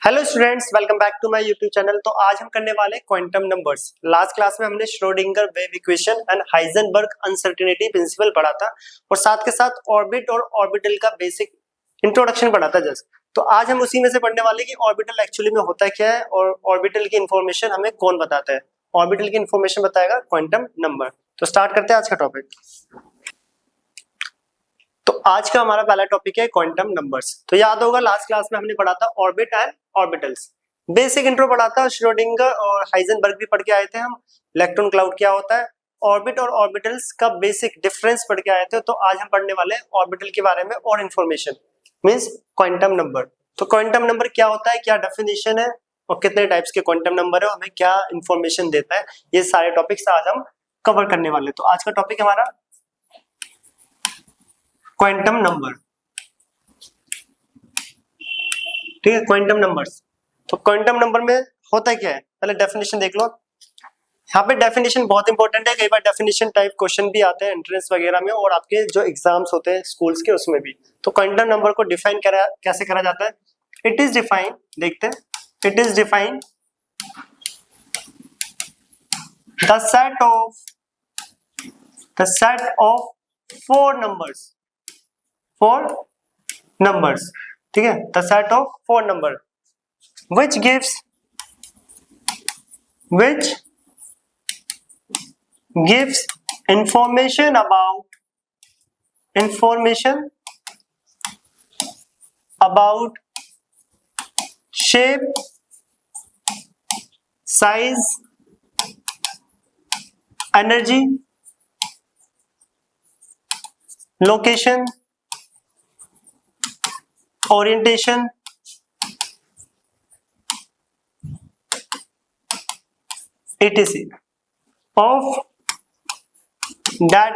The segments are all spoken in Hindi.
Hello students, welcome back to my YouTube channel. तो आज हम करने वाले क्वांटम नंबर्स। लास्ट क्लास में हमने Schrodinger wave equation and Heisenberg uncertainty principle पढ़ा था और साथ के साथ ऑर्बिट और ऑर्बिटल का बेसिक इंट्रोडक्शन पढ़ा था जस्ट। तो आज हम उसी में से पढ़ने वाले कि ऑर्बिटल एक्चुअली में होता क्या है और ऑर्बिटल की इंफॉर्मेशन हमें कौन बताता है। ऑर्बिटल की इंफॉर्मेशन बताएगा क्वांटम नंबर। तो स्टार्ट करते हैं आज का टॉपिक। तो आज का हमारा पहला टॉपिक है क्वांटम नंबर्स। तो याद होगा लास्ट क्लास में हमने पढ़ा था orbit and orbitals, basic intro पढ़ा था, श्रोडिंगर और हाइजेनबर्ग भी पढ़ के आए थे हम। इलेक्ट्रॉन क्लाउड क्या होता है, ऑर्बिट और ऑर्बिटल्स का बेसिक डिफरेंस पढ़ के आए थे। तो आज हम पढ़ने वाले हैं ऑर्बिटल के बारे में और इन्फॉर्मेशन, मींस क्वांटम नंबर। तो क्वांटम नंबर क्या होता है, क्या डेफिनेशन है और कितने टाइप्स के क्वांटम नंबर है, हमें क्या इन्फॉर्मेशन देता है, ये सारे टॉपिक्स आज हम कवर करने वाले। तो आज का टॉपिक हमारा क्वांटम नंबर, ठीक है, क्वांटम नंबर्स। तो क्वांटम नंबर में होता क्या है, पहले डेफिनेशन देख लो। यहाँ पे डेफिनेशन बहुत इंपॉर्टेंट है, कई बार डेफिनेशन टाइप क्वेश्चन भी आते हैं एंट्रेंस वगैरह में और आपके जो एग्जाम्स होते हैं स्कूल्स के उसमें भी। तो क्वांटम नंबर को डिफाइन कैसे करा जाता है, इट इज डिफाइन, देखते हैं, it is define the set of four numbers, ठीक है, the set of four number which gives information about shape, size, energy, location, orientation, etc. of that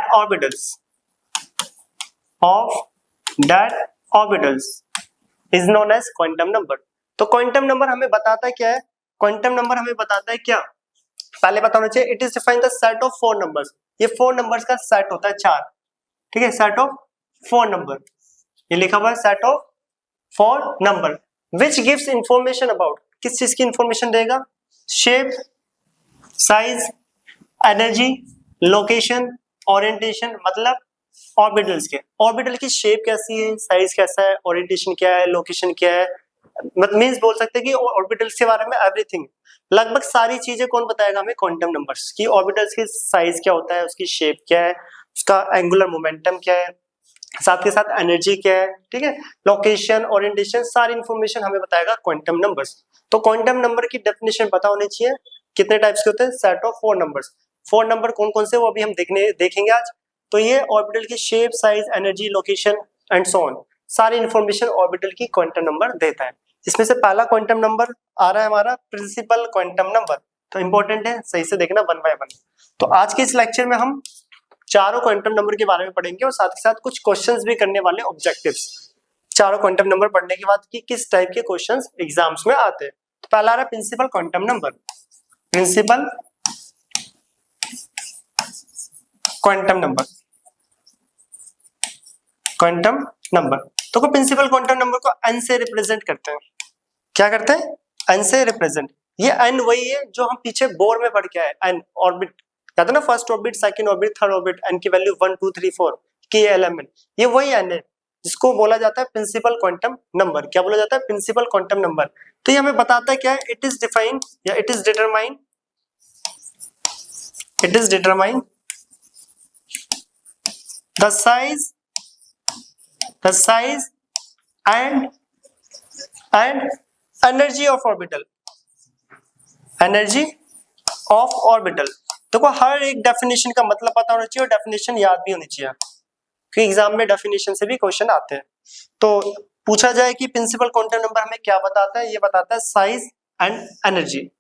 orbitals is known as quantum number। तो क्वांटम नंबर हमें बताता है क्या है, क्वांटम नंबर हमें बताता है क्या, पहले बताना चाहिए, it is define the set of four numbers. ये फोर नंबर्स का सेट होता है, चार, ठीक है, सेट ऑफ फोर नंबर, ये लिखा हुआ है set of four number which gives information about, किस चीज की इंफॉर्मेशन देगा, shape, size, energy, location, orientation, मतलब ऑर्बिटल्स के, ऑर्बिटल की शेप कैसी है, साइज कैसा है, ओरिएंटेशन क्या है, लोकेशन क्या है, मतलब मींस बोल सकते हैं कि ऑर्बिटल्स के बारे में एवरीथिंग, लगभग सारी चीजें कौन बताएगा हमें, क्वांटम नंबर्स की। ऑर्बिटल्स की साइज क्या होता है, उसकी शेप क्या है, उसका एंगुलर मोमेंटम क्या है, साथ के साथ एनर्जी क्या है, ठीक है, लोकेशन, ओरिएंटेशन, सारी इंफॉर्मेशन हमें बताएगा क्वांटम नंबर्स। तो क्वांटम नंबर की डेफिनेशन पता होनी चाहिए, कितने टाइप्स के होते हैं, set of four numbers. Four number कौन कौन से वो अभी हम देखेंगे आज। तो ये ऑर्बिटल की shape, size, energy, location and so on, सारी इंफॉर्मेशन ऑर्बिटल की क्वांटम नंबर देता है। इसमें से पहला क्वांटम नंबर आ रहा है हमारा प्रिंसिपल क्वांटम नंबर। तो इंपॉर्टेंट है, सही से देखना वन बाय वन। तो आज के इस लेक्चर में हम चारों क्वांटम नंबर के बारे में पढ़ेंगे और साथ ही साथ कुछ क्वेश्चंस भी करने वाले, ऑब्जेक्टिव्स, चारों क्वांटम नंबर पढ़ने के बाद कि किस टाइप के क्वेश्चंस एग्जाम्स में आते हैं। तो पहला आ रहा है principal quantum number, principal quantum number, quantum number. तो प्रिंसिपल क्वांटम नंबर को n से रिप्रेजेंट करते हैं, क्या करते हैं, n से रिप्रेजेंट। ये n वही है जो हम पीछे बोर में पढ़ के आए, n ऑर्बिट, याद है ना, first orbit, second orbit, third orbit, n की वैल्यू 1 2 3 4 के एलिमेंट, ये वही n है जिसको बोला जाता है प्रिंसिपल क्वांटम नंबर। क्या बोला जाता है, प्रिंसिपल क्वांटम नंबर। तो ये हमें बताता है क्या है, इट इज डिफाइंड या it is determine the size and energy of orbital, energy of orbital. देखो हर एक डेफिनेशन का मतलब पता होना चाहिए और डेफिनेशन याद भी होनी चाहिए, क्योंकि एग्जाम में डेफिनेशन से भी क्वेश्चन आते हैं। तो पूछा जाए कि प्रिंसिपल क्वांटम नंबर हमें क्या बताता है, ये बताता है साइज एंड एनर्जी,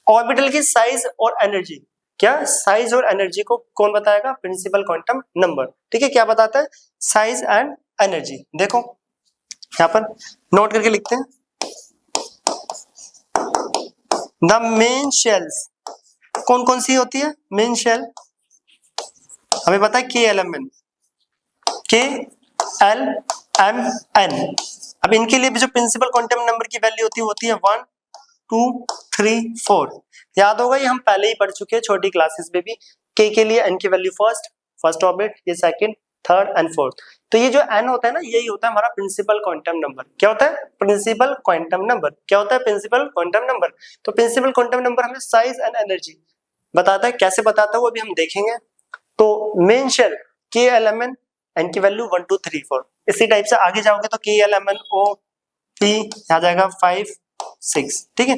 ऑर्बिटल की साइज और एनर्जी। क्या साइज और एनर्जी को कौन बताएगा, प्रिंसिपल क्वांटम नंबर, ठीक है। क्या बताता है, साइज एंड एनर्जी। देखो यहां पर नोट करके लिखते हैं, द मेन शेल्स कौन कौन सी होती है, मेन शेल हमें पता है, के एल एम एन, के एल एम एन, अब इनके लिए भी जो प्रिंसिपल क्वांटम नंबर की वैल्यू होती है 1 2 3 4। याद होगा, ये हम पहले ही पढ़ चुके हैं छोटी क्लासेस में भी। के लिए n की वैल्यू फर्स्ट ऑर्बिट, ये सेकंड, थर्ड एंड फोर्थ। तो ये जो n होता है ना, यही होता है हमारा प्रिंसिपल क्वांटम नंबर। क्या होता है? Principal quantum number. क्या होता है? Principal quantum number. तो प्रिंसिपल क्वांटम नंबर हमें साइज एंड एनर्जी बताता है। कैसे बताता है वो भी हम देखेंगे। तो मेन शेल KLMN, n की वैल्यू 1 2 3 4। इसी टाइप से आगे जाओगे तो KLMN OP आ जाएगा 5 6। ठीक है,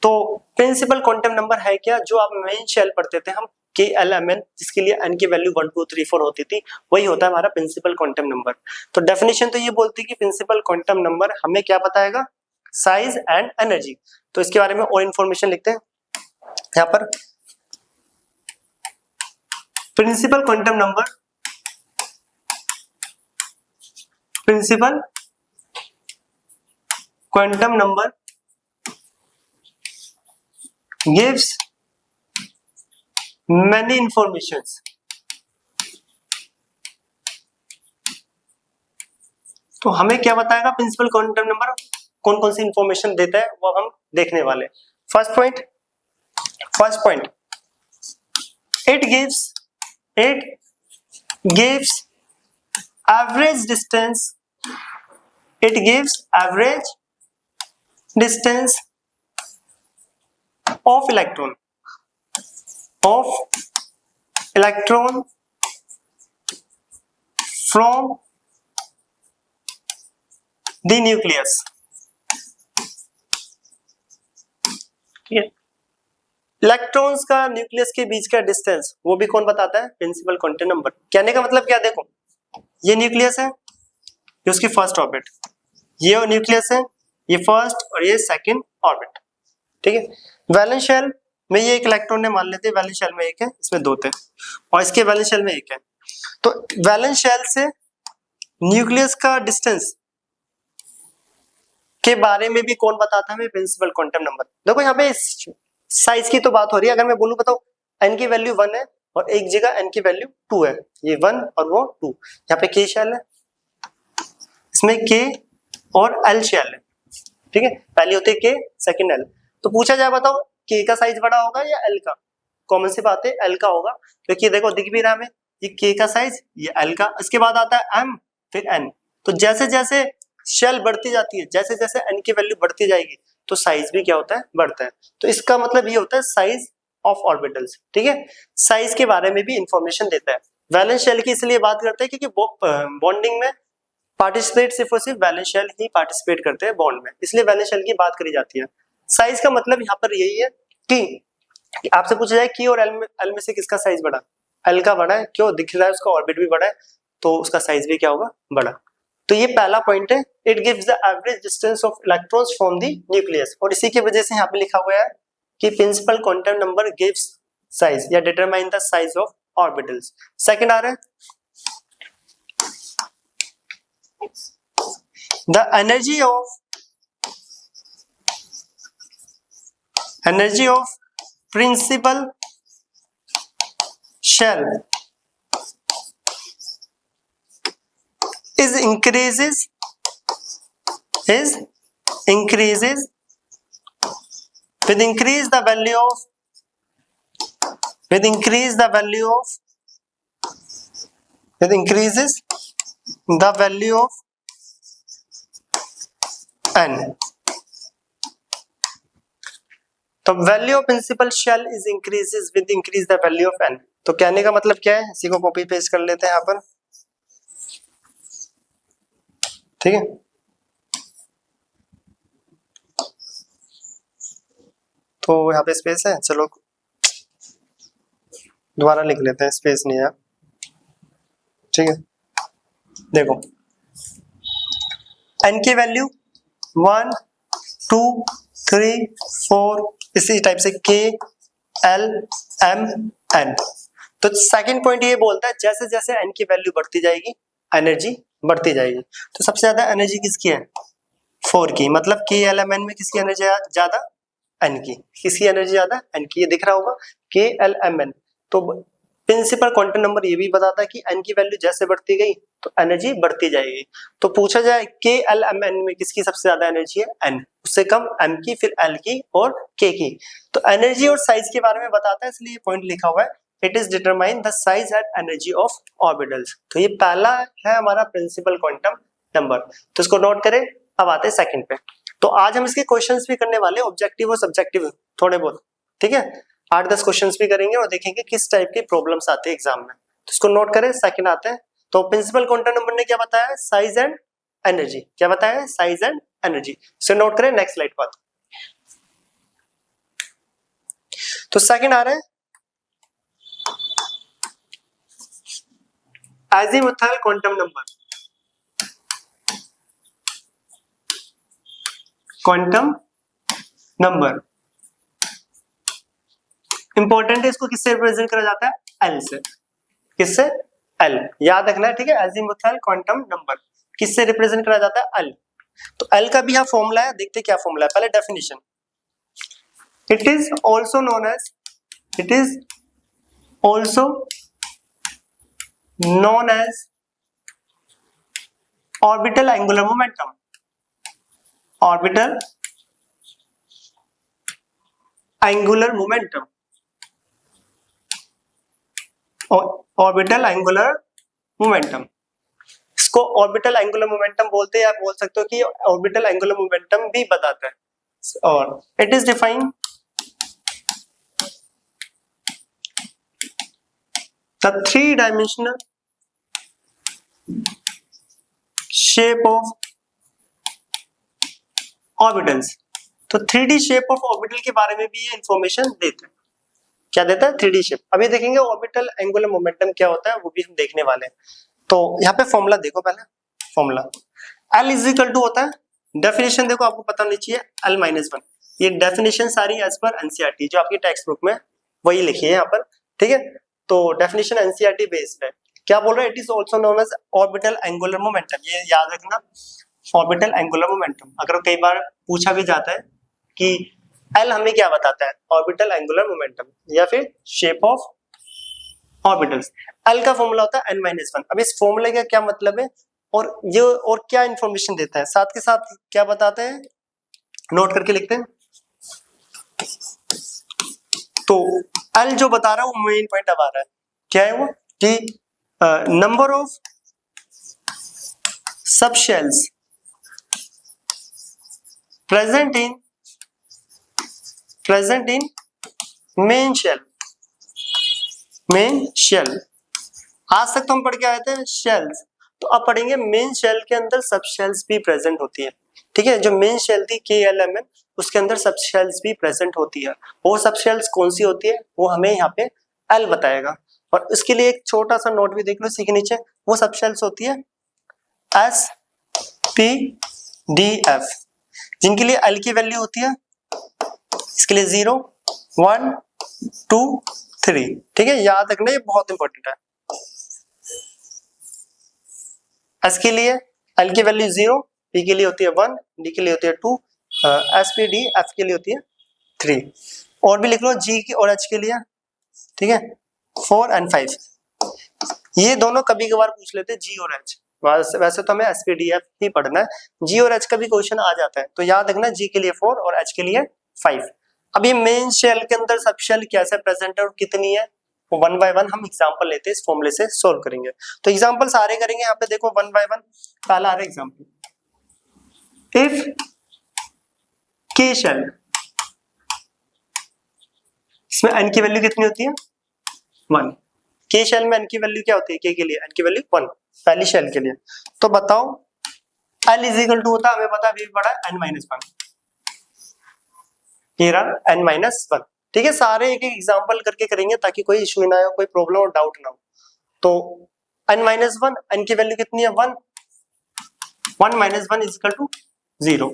तो प्रिंसिपल क्वांटम नंबर है क्या? जो आप मेन शेल पढ़ते थे हम KLMN, जिसके लिए n की वैल्यू 1 2 3 4 होती थी, वही होता है हमारा प्रिंसिपल क्वांटम नंबर। तो डेफिनेशन तो ये बोलती है कि प्रिंसिपल क्वांटम नंबर हमें क्या बताएगा? Size and energy. तो इसके बारे में और इंफॉर्मेशन लिखते हैं यहाँ पर। Principal quantum number, principal quantum number gives many informations। तो हमें क्या बताएगा प्रिंसिपल क्वांटम नंबर? कौन कौन सी इंफॉर्मेशन देता है वो हम देखने वाले। First point, it gives average distance, it gives average distance of electron from the nucleus। ठीक है, इलेक्ट्रॉन्स का न्यूक्लियस के बीच का डिस्टेंस वो भी कौन बताता है? Principal quantum number. कहने का मतलब क्या? देखो, ये न्यूक्लियस है, ये उसकी फर्स्ट ऑर्बिट, ये न्यूक्लियस है, ये फर्स्ट और ये सेकंड ऑर्बिट। ठीक है, वैलेंस शेल में ये एक इलेक्ट्रॉन है, मान लेते हैं वैलेंस शेल में एक है, इसमें दो थे, और इसके वैलेंस शेल में एक है। तो वैलेंस शेल से न्यूक्लियस का डिस्टेंस के बारे में भी कौन बताता है हमें? Principal quantum number. देखो यहाँ पे साइज की तो बात हो रही है। अगर मैं बोलूं बताओ n की वैल्यू 1 है और एक जगह n की वैल्यू 2 है, ये 1 और वो 2, यहाँ पे k शेल है, इसमें k और l शेल है। ठीक है, पहली होती है k, सेकंड l। तो पूछा जाए बताओ k का साइज बड़ा होगा या l का? कॉमन सी बात है l का होगा, क्योंकि देखो दिख भी रहा है हमें, ये k का साइज, ये l का। इसके बाद आता है m, फिर n। तो जैसे जैसे शेल बढ़ती जाती है, जैसे जैसे n की वैल्यू बढ़ती जाएगी, तो साइज भी क्या होता है? बढ़ता है। तो इसका मतलब ये होता है साइज ऑफ ऑर्बिटल्स। ठीक है, साइज के बारे में भी इंफॉर्मेशन देता है। वैलेंस शेल की इसलिए बात करते हैं क्योंकि बॉन्डिंग में पार्टिसिपेट सिर्फ और सिर्फ वैलेंस शेल ही पार्टिसिपेट करते हैं बॉन्ड में, इसलिए वैलेंस शेल की बात करी जाती है। साइज का मतलब यहाँ पर यही है कि आपसे पूछा जाए कि और एल में से किसका साइज बड़ा? एल का बड़ा है। क्यों? दिख रहा है उसका ऑर्बिट भी बड़ा है, तो उसका साइज भी क्या होगा? बड़ा। तो ये पहला पॉइंट है, it gives the average distance of electrons from the nucleus. और इसी की वजह से यहाँ पे लिखा हुआ है कि principal quantum number gives size या determine the size of orbitals. Second आ रहा है the energy of principal shell increases with increase the value of increases the value of n। तो value of principal shell is increases with increase the value of n। तो कहने का मतलब क्या है? इसी को कॉपी पेस्ट कर लेते हैं यहाँ पर। ठीक है, तो यहाँ पे स्पेस है, चलो दोबारा लिख लेते हैं, स्पेस नहीं है। ठीक है, देखो n की वैल्यू 1 2 3 4, इसी टाइप से k l m n। तो सेकंड पॉइंट ये बोलता है जैसे जैसे n की वैल्यू बढ़ती जाएगी एनर्जी बढ़ती जाएगी। तो सबसे ज्यादा एनर्जी किसकी है? 4 की। मतलब के एल एम एन में किसकी एनर्जी ज्यादा? n की। किसकी एनर्जी ज्यादा? n की। ये दिख रहा होगा के एल एम एन। तो प्रिंसिपल क्वांटम नंबर ये भी बताता है कि n की वैल्यू जैसे बढ़ती गई तो एनर्जी बढ़ती जाएगी। तो पूछा जाए के एल एम एन में किसकी सबसे ज्यादा एनर्जी है, n, उससे कम m की, फिर l की और k की। तो एनर्जी और साइज के बारे में बताता है, इसलिए पॉइंट लिखा हुआ है it is determine the size and energy of orbitals. तो ये पहला है हमारा प्रिंसिपल क्वांटम नंबर, तो इसको नोट करें। अब आते हैं सेकंड पे। तो आज हम इसके क्वेश्चंस भी करने वाले, ऑब्जेक्टिव और सब्जेक्टिव थोड़े बहुत, ठीक है, 8-10 क्वेश्चंस भी करेंगे और देखेंगे किस टाइप के प्रॉब्लम्स आते हैं एग्जाम में। तो इसको नोट करें। सेकंड आते हैं। तो प्रिंसिपल क्वांटम नंबर ने क्या बताया, साइज एंड एनर्जी। क्या बताया, साइज एंड एनर्जी। इसे नोट करें। नेक्स्ट स्लाइड पर। तो सेकंड आ रहा है azimuthal quantum number. Quantum number important है, इसको किससे रिप्रेजेंट करा जाता है, एल से। किससे, एल, याद रखना है, ठीक है। अजीमुथल क्वांटम नंबर किससे रिप्रेजेंट करा जाता है, एल। तो एल का भी यहाँ फॉर्मूला है, देखते क्या फॉर्मूला है। पहले definition, it is also known as, it is also known as orbital angular momentum. Orbital angular momentum, orbital angular momentum, इसको ऑर्बिटल एंगुलर मोमेंटम बोलते हैं, या बोल सकते हो कि ऑर्बिटल एंगुलर मोमेंटम भी बताता है। और it is defined the 3-dimensional shape of orbitals। तो 3D शेप ऑफ ऑर्बिटल के बारे में भी ये इंफॉर्मेशन देता है। क्या देता है, 3D शेप। अभी देखेंगे ऑर्बिटल एंगुलर मोमेंटम क्या होता है, वो भी हम देखने वाले हैं। तो यहाँ पे फॉर्मूला देखो, पहले formula L is equal to होता है, डेफिनेशन देखो, आपको पता होनी चाहिए L-1। ये डेफिनेशन सारी एज पर एनसीईआरटी जो आपकी टेक्स्ट बुक में वही लिखी है यहाँ पर, ठीक है। तो डेफिनेशन एनसीईआरटी बेस्ड है। क्या बोल रहा है, it is also known as orbital angular momentum. ये याद रखना, ऑर्बिटल एंगुलर मोमेंटम। अगर कई बार पूछा भी जाता है कि एल हमें क्या बताता है, ऑर्बिटल एंगुलर मोमेंटम या फिर शेप ऑफ ऑर्बिटल्स। एल का फॉर्मूला होता है n-1। अब इस फॉर्मूले का क्या मतलब है और ये और क्या इंफॉर्मेशन देता है, साथ के साथ क्या बताते हैं, नोट करके लिखते हैं। तो एल जो बता रहा है वो मेन पॉइंट अब आ रहा है। क्या है वो, कि number of subshells present in main shell. Main shell, आज तक तो हम पढ़ के आए थे शेल्स, तो अब पढ़ेंगे मेन शेल के अंदर सब शेल्स भी प्रेजेंट होती है, ठीक है। जो मेन शेल थी KLMN, उसके अंदर सब शेल्स भी प्रेजेंट होती है। वो सब शेल्स कौन सी होती है, वो हमें यहाँ पे L बताएगा। और इसके लिए एक छोटा सा नोट भी देख लो इसी के नीचे। वो सब शेल्स होती है SPDF, जिनके लिए L की वैल्यू होती है, इसके लिए 0, 1, 2, 3, ठीक है। याद रखना, ये बहुत इंपॉर्टेंट है। S के लिए L की वैल्यू 0, P के लिए होती है 1, D के लिए होती है 2, SPDF के लिए होती है 3। और भी लिख लो G की और H के लिए, ठीक है, 4 और 5। ये दोनों कभी कभार पूछ लेते हैं, G और H। वैसे तो हमें SPDF ही पढ़ना है, G और H का भी क्वेश्चन आ जाता है। तो याद रखना, G के लिए 4 और H के लिए 5। अब ये मेन शेल के अंदर सब शेल कैसे प्रेजेंट है और कितनी है, वो 1 बाय 1 हम एग्जांपल लेते हैं, इस फॉर्मूले से सोल्व करेंगे। तो एग्जांपल सारे करेंगे, यहाँ पे देखो 1 बाय 1। पहला आ रहा है एग्जांपल, इफ K शेल, इसमें n की वैल्यू कितनी होती है, 1। K शेल में n की वैल्यू क्या होती है, K के लिए n की वैल्यू 1, पहली शेल के लिए। तो बताओ L इज इक्वल टू होता है, हमें पता है बड़ा n-1, ये रहा n-1, ठीक है। सारे एक एक एग्जांपल करके करेंगे ताकि कोई इशू ना हो, कोई प्रॉब्लम और डाउट ना हो। तो n-1, n की वैल्यू कितनी है, 1, 1 - 1 इज इक्वल टू 0।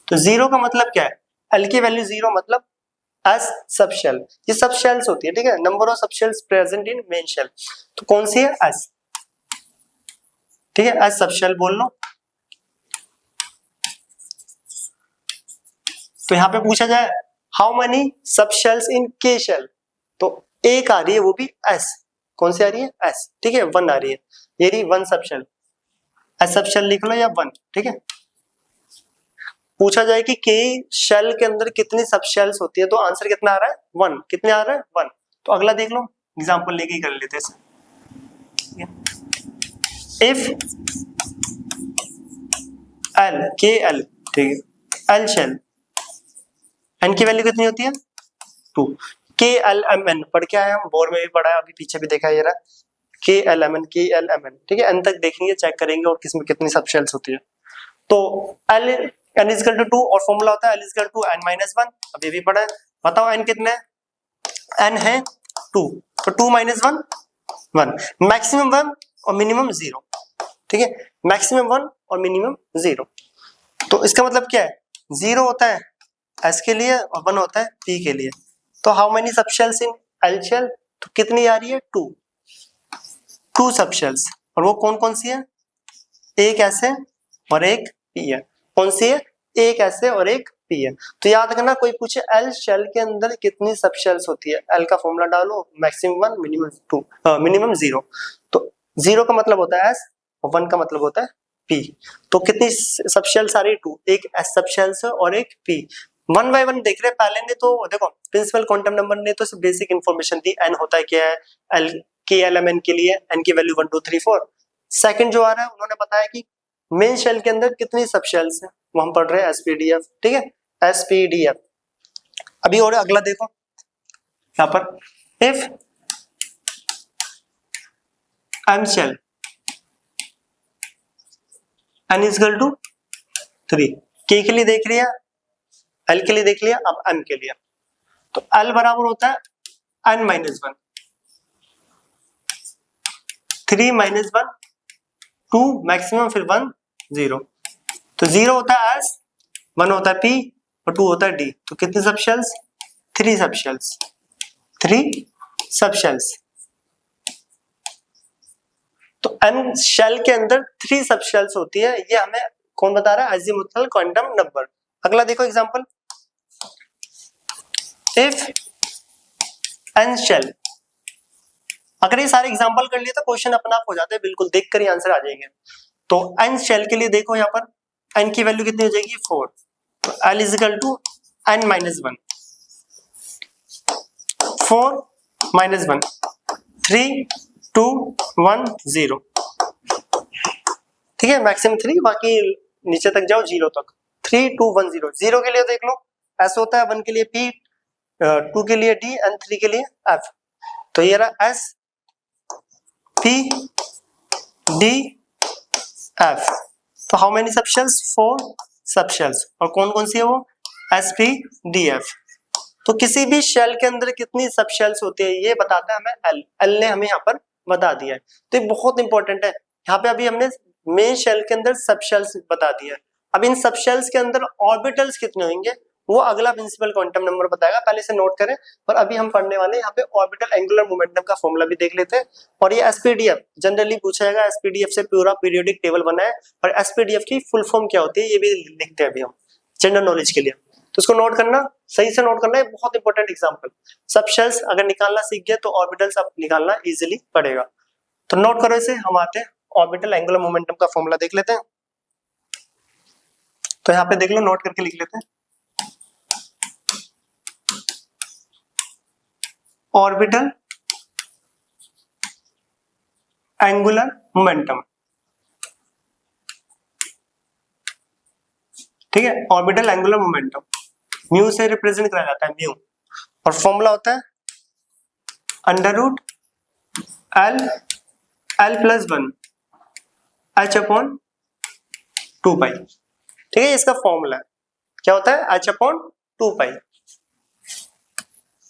तो 0 का मतलब क्या है, L की वैल्यू 0 मतलब S सब शेल, ये सब शेल्स होती है, ठीक है। Number of subshells present in main shell, तो कौन सी है, S, ठीक है, S सब शेल बोल लो। तो यहाँ पे पूछा जाए how many subshells in K shell, तो एक आ रही है वो भी S, कौन सी आ रही है? एस, ठीक है, 1 आ रही है, ये रही 1 सबशेल, एस सबशेल लिख लो या 1, ठीक है। पूछा जाए कि के शेल के अंदर कितनी सबशेल्स होती है, तो आंसर कितना आ रहा है? 1। कितने आ रहा है? 1। तो अगला देख लो, एग्जांपल लेके ही कर लेते हैं। इफ एल, के एल, ठीक है, एल शेल, एन की वैल्यू कितनी होती है? 2। के एल एम एन पढ़ के आए हम, बोर्ड में भी पढ़ा है, अभी पीछे भी देखा है, ये रहा के एल एम एन, के एल एम एन, ठीक है, एन तक देखेंगे, चेक करेंगे और किसमें कितनी सबशेल्स होती है। तो L N is equal to 2 और फॉर्मूला होता है L is equal to N minus 1, अभी भी पढ़ा है। बताओ एन कितने है? एन है 2, तो 2 माइनस 1 1, मैक्सिमम 1 और मिनिमम 0, ठीक है, मैक्सिमम 1 और मिनिमम 0। तो इसका मतलब क्या है? 0 होता है एस के लिए और 1 होता है पी के लिए। तो how many subshells in L shell? तो कितनी आ रही है? 2 सबशेल्स, और वो कौन कौन सी है? एक ऐसे और एक पी है। कौन सी है? एक ऐसे और एक पी है। तो याद रखना, कोई पूछे एल शेल के अंदर कितनी सबशेल्स होती है, एल का फॉर्मूला डालो, मैक्सिमम 1 मिनिमम 2 मिनिमम 0। तो 0 का मतलब होता है एस और 1 का मतलब होता है पी। तो कितनी सबशेल्स आ रही है? 2, एक एस सबशेल्स है और एक पी। 1 बाय 1 देख रहे हैं। पहले ने तो देखो प्रिंसिपल क्वांटम नंबर ने तो बेसिक इंफॉर्मेशन दी, एन होता है क्या है, एल के एल एम एन के लिए एन की वैल्यू 1 2 3 4। सेकंड जो आ रहा है उन्होंने बताया कि मेन शेल के अंदर कितनी सबशेल्स है, वो हम पढ़ रहे हैं एसपीडीएफ, ठीक है, एसपीडीएफ। अभी और अगला देखो यहाँ पर, if M shell N is equal to 3, के के लिए देख लिया, एल के लिए देख लिया, अब एम के लिए। तो एल बराबर होता है एन माइनस 1, 3 माइनस 1 2, मैक्सिमम फिर 1 0। तो 0 होता है एस, 1 होता है पी और 2 होता है डी। तो कितने सबशेल्स? 3 subshells, 3 subshells. तो एन शेल के अंदर 3 सबशेल्स होती है, ये हमें कौन बता रहा है? Azimuthal quantum number. अगला देखो एग्जांपल, इफ एन शेल। अगर ये सारे एग्जांपल कर लिए तो क्वेश्चन अपना आप हो जाते हैं, बिल्कुल देखकर ही आंसर आ जाएंगे। तो एन शेल के लिए देखो यहाँ पर एन की वैल्यू कितनी हो जाएगी? 4। तो L is equal to N minus 1, 4 minus 1, 3 2 1 0, ठीक है, मैक्सिमम 3, बाकी नीचे तक जाओ 0 तक, 3 2 1 0। 0 के लिए देख लो एस होता है, 1 के लिए पी, 2 के लिए डी एंड 3 के लिए एफ। तो ये रहा एस पी डी एफ। तो हाउ मेनी सबशेल्स? 4 सबशेल्स, और कौन कौन सी है वो? S P D F. तो किसी भी शेल के अंदर कितनी सबशेल्स होती है ये बताता है हमें एल, एल ने हमें यहाँ पर बता दिया है। तो ये बहुत इंपॉर्टेंट है। यहाँ पे अभी हमने मेन शेल के अंदर सबशेल्स बता दिया है। अब इन सबशेल्स के अंदर ऑर्बिटल्स कितने होंगे वो अगला प्रिंसिपल क्वांटम नंबर बताएगा, पहले से नोट करें। और अभी हम पढ़ने वाले यहाँ पे ऑर्बिटल एंगुलर मोमेंटम का फॉर्मूला भी देख लेते हैं। और ये एसपीडीएफ जनरली पूछा जाएगा, एसपीडीएफ से पूरा पीरियोडिक टेबल बना है, और एसपीडीएफ की फुल फॉर्म क्या होती है ये भी लिखते हैं अभी हम जनरल नॉलेज के लिए। तो उसको नोट करना, सही से नोट करना है, बहुत इंपॉर्टेंट एग्जांपल। सबशेल्स अगर निकालना सीख गए तो ऑर्बिटल्स अब निकालना इजीली पड़ेगा। तो नोट करो इसे। हम आते हैं ऑर्बिटल एंगुलर मोमेंटम का फॉर्मूला देख लेते हैं। तो यहाँ पे देख लो, नोट करके लिख लेते हैं। ऑर्बिटल एंगुलर मोमेंटम, ठीक है, ऑर्बिटल एंगुलर मोमेंटम म्यू से रिप्रेजेंट करा जाता है, म्यू, और फॉर्मूला होता है under root L L plus 1 H upon 2 pi, ठीक है, इसका फॉर्मूला है। क्या होता है? H upon 2 pi.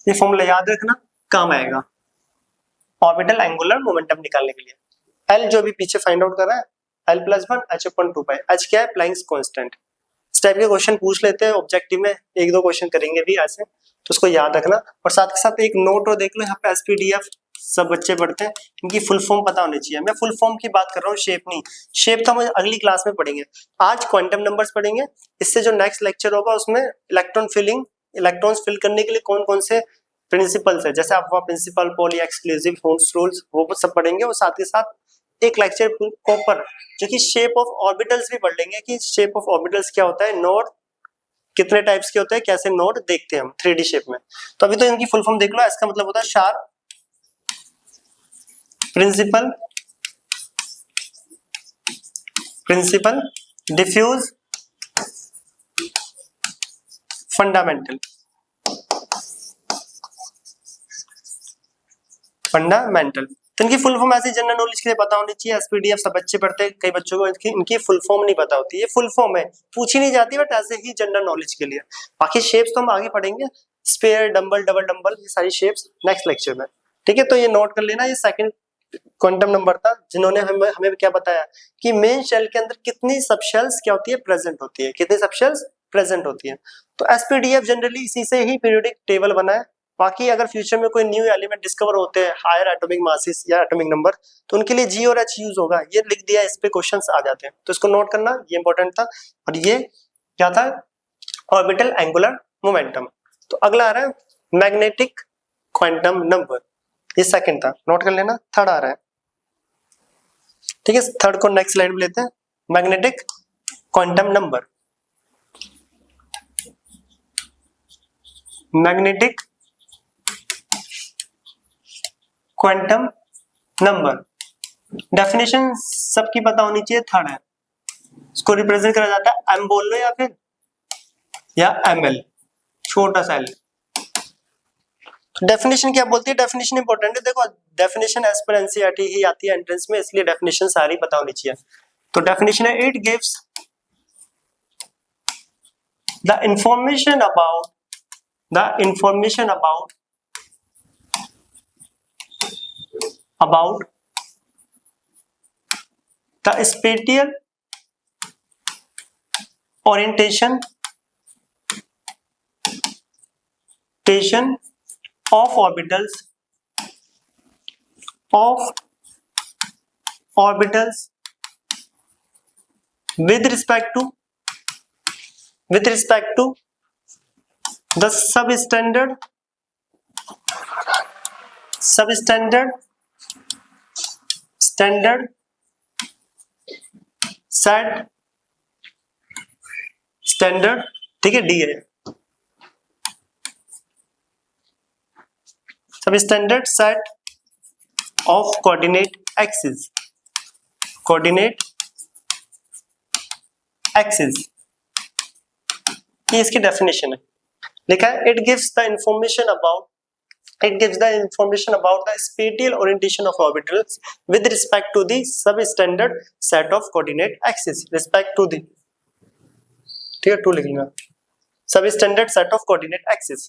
ये फॉर्मूला याद रखना, काम आएगा ऑर्बिटल एंगुलर मोमेंटम निकालने के लिए। एल जो भी पीछे फाइंड आउट कर रहा है, एल प्लस 1 एच अपॉन 2 पाई। एच क्या है? Planck's constant. इस टाइप के क्वेश्चन पूछ लेते हैं ऑब्जेक्टिव में, 1-2 क्वेश्चन करेंगे भी ऐसे, तो उसको याद रखना। और साथ के साथ एक नोट और देख लो, यहाँ पे एसपीडीएफ सब बच्चे पढ़ते हैं, इनकी फुल फॉर्म पता होनी चाहिए। मैं फुल फॉर्म की बात कर रहा हूँ, शेप नहीं। शेप तो हम अगली क्लास में पढ़ेंगे, आज क्वांटम नंबर्स पढ़ेंगे। इससे जो नेक्स्ट लेक्चर होगा उसमें इलेक्ट्रॉन फिलिंग, इलेक्ट्रॉन्स फिल करने के लिए कौन कौन से प्रिंसिपल्स है, जैसे आप वहाँ principle, Pauli, exclusive, Hund's rules वो सब पढ़ेंगे, और साथ के साथ एक लेक्चर प्रॉपर जो कि शेप ऑफ ऑर्बिटल्स भी पढ़ लेंगे कि शेप ऑफ ऑर्बिटल्स क्या होता है, नोड कितने टाइप्स के होते हैं, कैसे नोड देखते हैं हम 3D शेप में। तो अभी तो इनकी फुल फॉर्म देख लो, इसका मतलब होता है sharp, principal, principal, diffuse, fundamental, fundamental. तो इनकी फुल फॉर्म ऐसी जनरल नॉलेज के लिए पता होनी चाहिए। एसपीडीएफ सब बच्चे पढ़ते हैं, कई बच्चों को इनकी फुल फॉर्म नहीं पता होती है। फुल फॉर्म है, पूछी नहीं जाती, बट ऐसे ही जनरल नॉलेज के लिए। बाकी शेप्स तो हम आगे पढ़ेंगे, स्फीयर, डंबल, डबल डंबल, ये सारी शेप्स नेक्स्ट लेक्चर में, ठीक है। तो ये नोट कर लेना, ये सेकंड क्वांटम नंबर था, जिन्होंने हमें क्या बताया कि मेन शेल के अंदर कितनी सबशेल्स क्या होती है, प्रेजेंट होती है, कितनी सबशेल्स प्रेजेंट होती है। तो एसपीडीएफ जनरली इसी से ही पीरियोडिक टेबल बना है। बाकी अगर फ्यूचर में कोई न्यू एलिमेंट डिस्कवर होते हैं, हायर एटॉमिक मासेस या एटॉमिक नंबर, तो उनके लिए जी और एच यूज होगा। ये लिख दिया, इस पे क्वेश्चंस आ जाते हैं, तो इसको नोट करना, ये इंपॉर्टेंट था। और ये क्या था, ऑर्बिटल एंगुलर मोमेंटम। तो अगला आ रहा है मैग्नेटिक क्वांटम नंबर, ये सेकंड था, नोट कर लेना। थर्ड आ रहा है, ठीक है, थर्ड को नेक्स्ट स्लाइड में लेते हैं। Magnetic quantum number, magnetic quantum number definition सबकी पता होनी चाहिए। थर्ड है, इसको रिप्रेजेंट करा जाता है एम बोल लो या एम एल, छोटा सा एल। डेफिनेशन क्या बोलती है, डेफिनेशन इंपॉर्टेंट है। देखो डेफिनेशन एज पर एनसीईआरटी ही आती है एंट्रेंस में, इसलिए डेफिनेशन सारी पता होनी चाहिए। तो डेफिनेशन है, it gives the information about the spatial orientation of orbitals with respect to the substandard set, standard, ठीक है, डी है, सब standard set of coordinate axis, ये इसकी डेफिनेशन है। लिखा है, it gives the information about the spatial orientation of orbitals with respect to the substandard set of coordinate axes, respect to the, ठीक है, 2 लिखूंगा, substandard set of coordinate axes,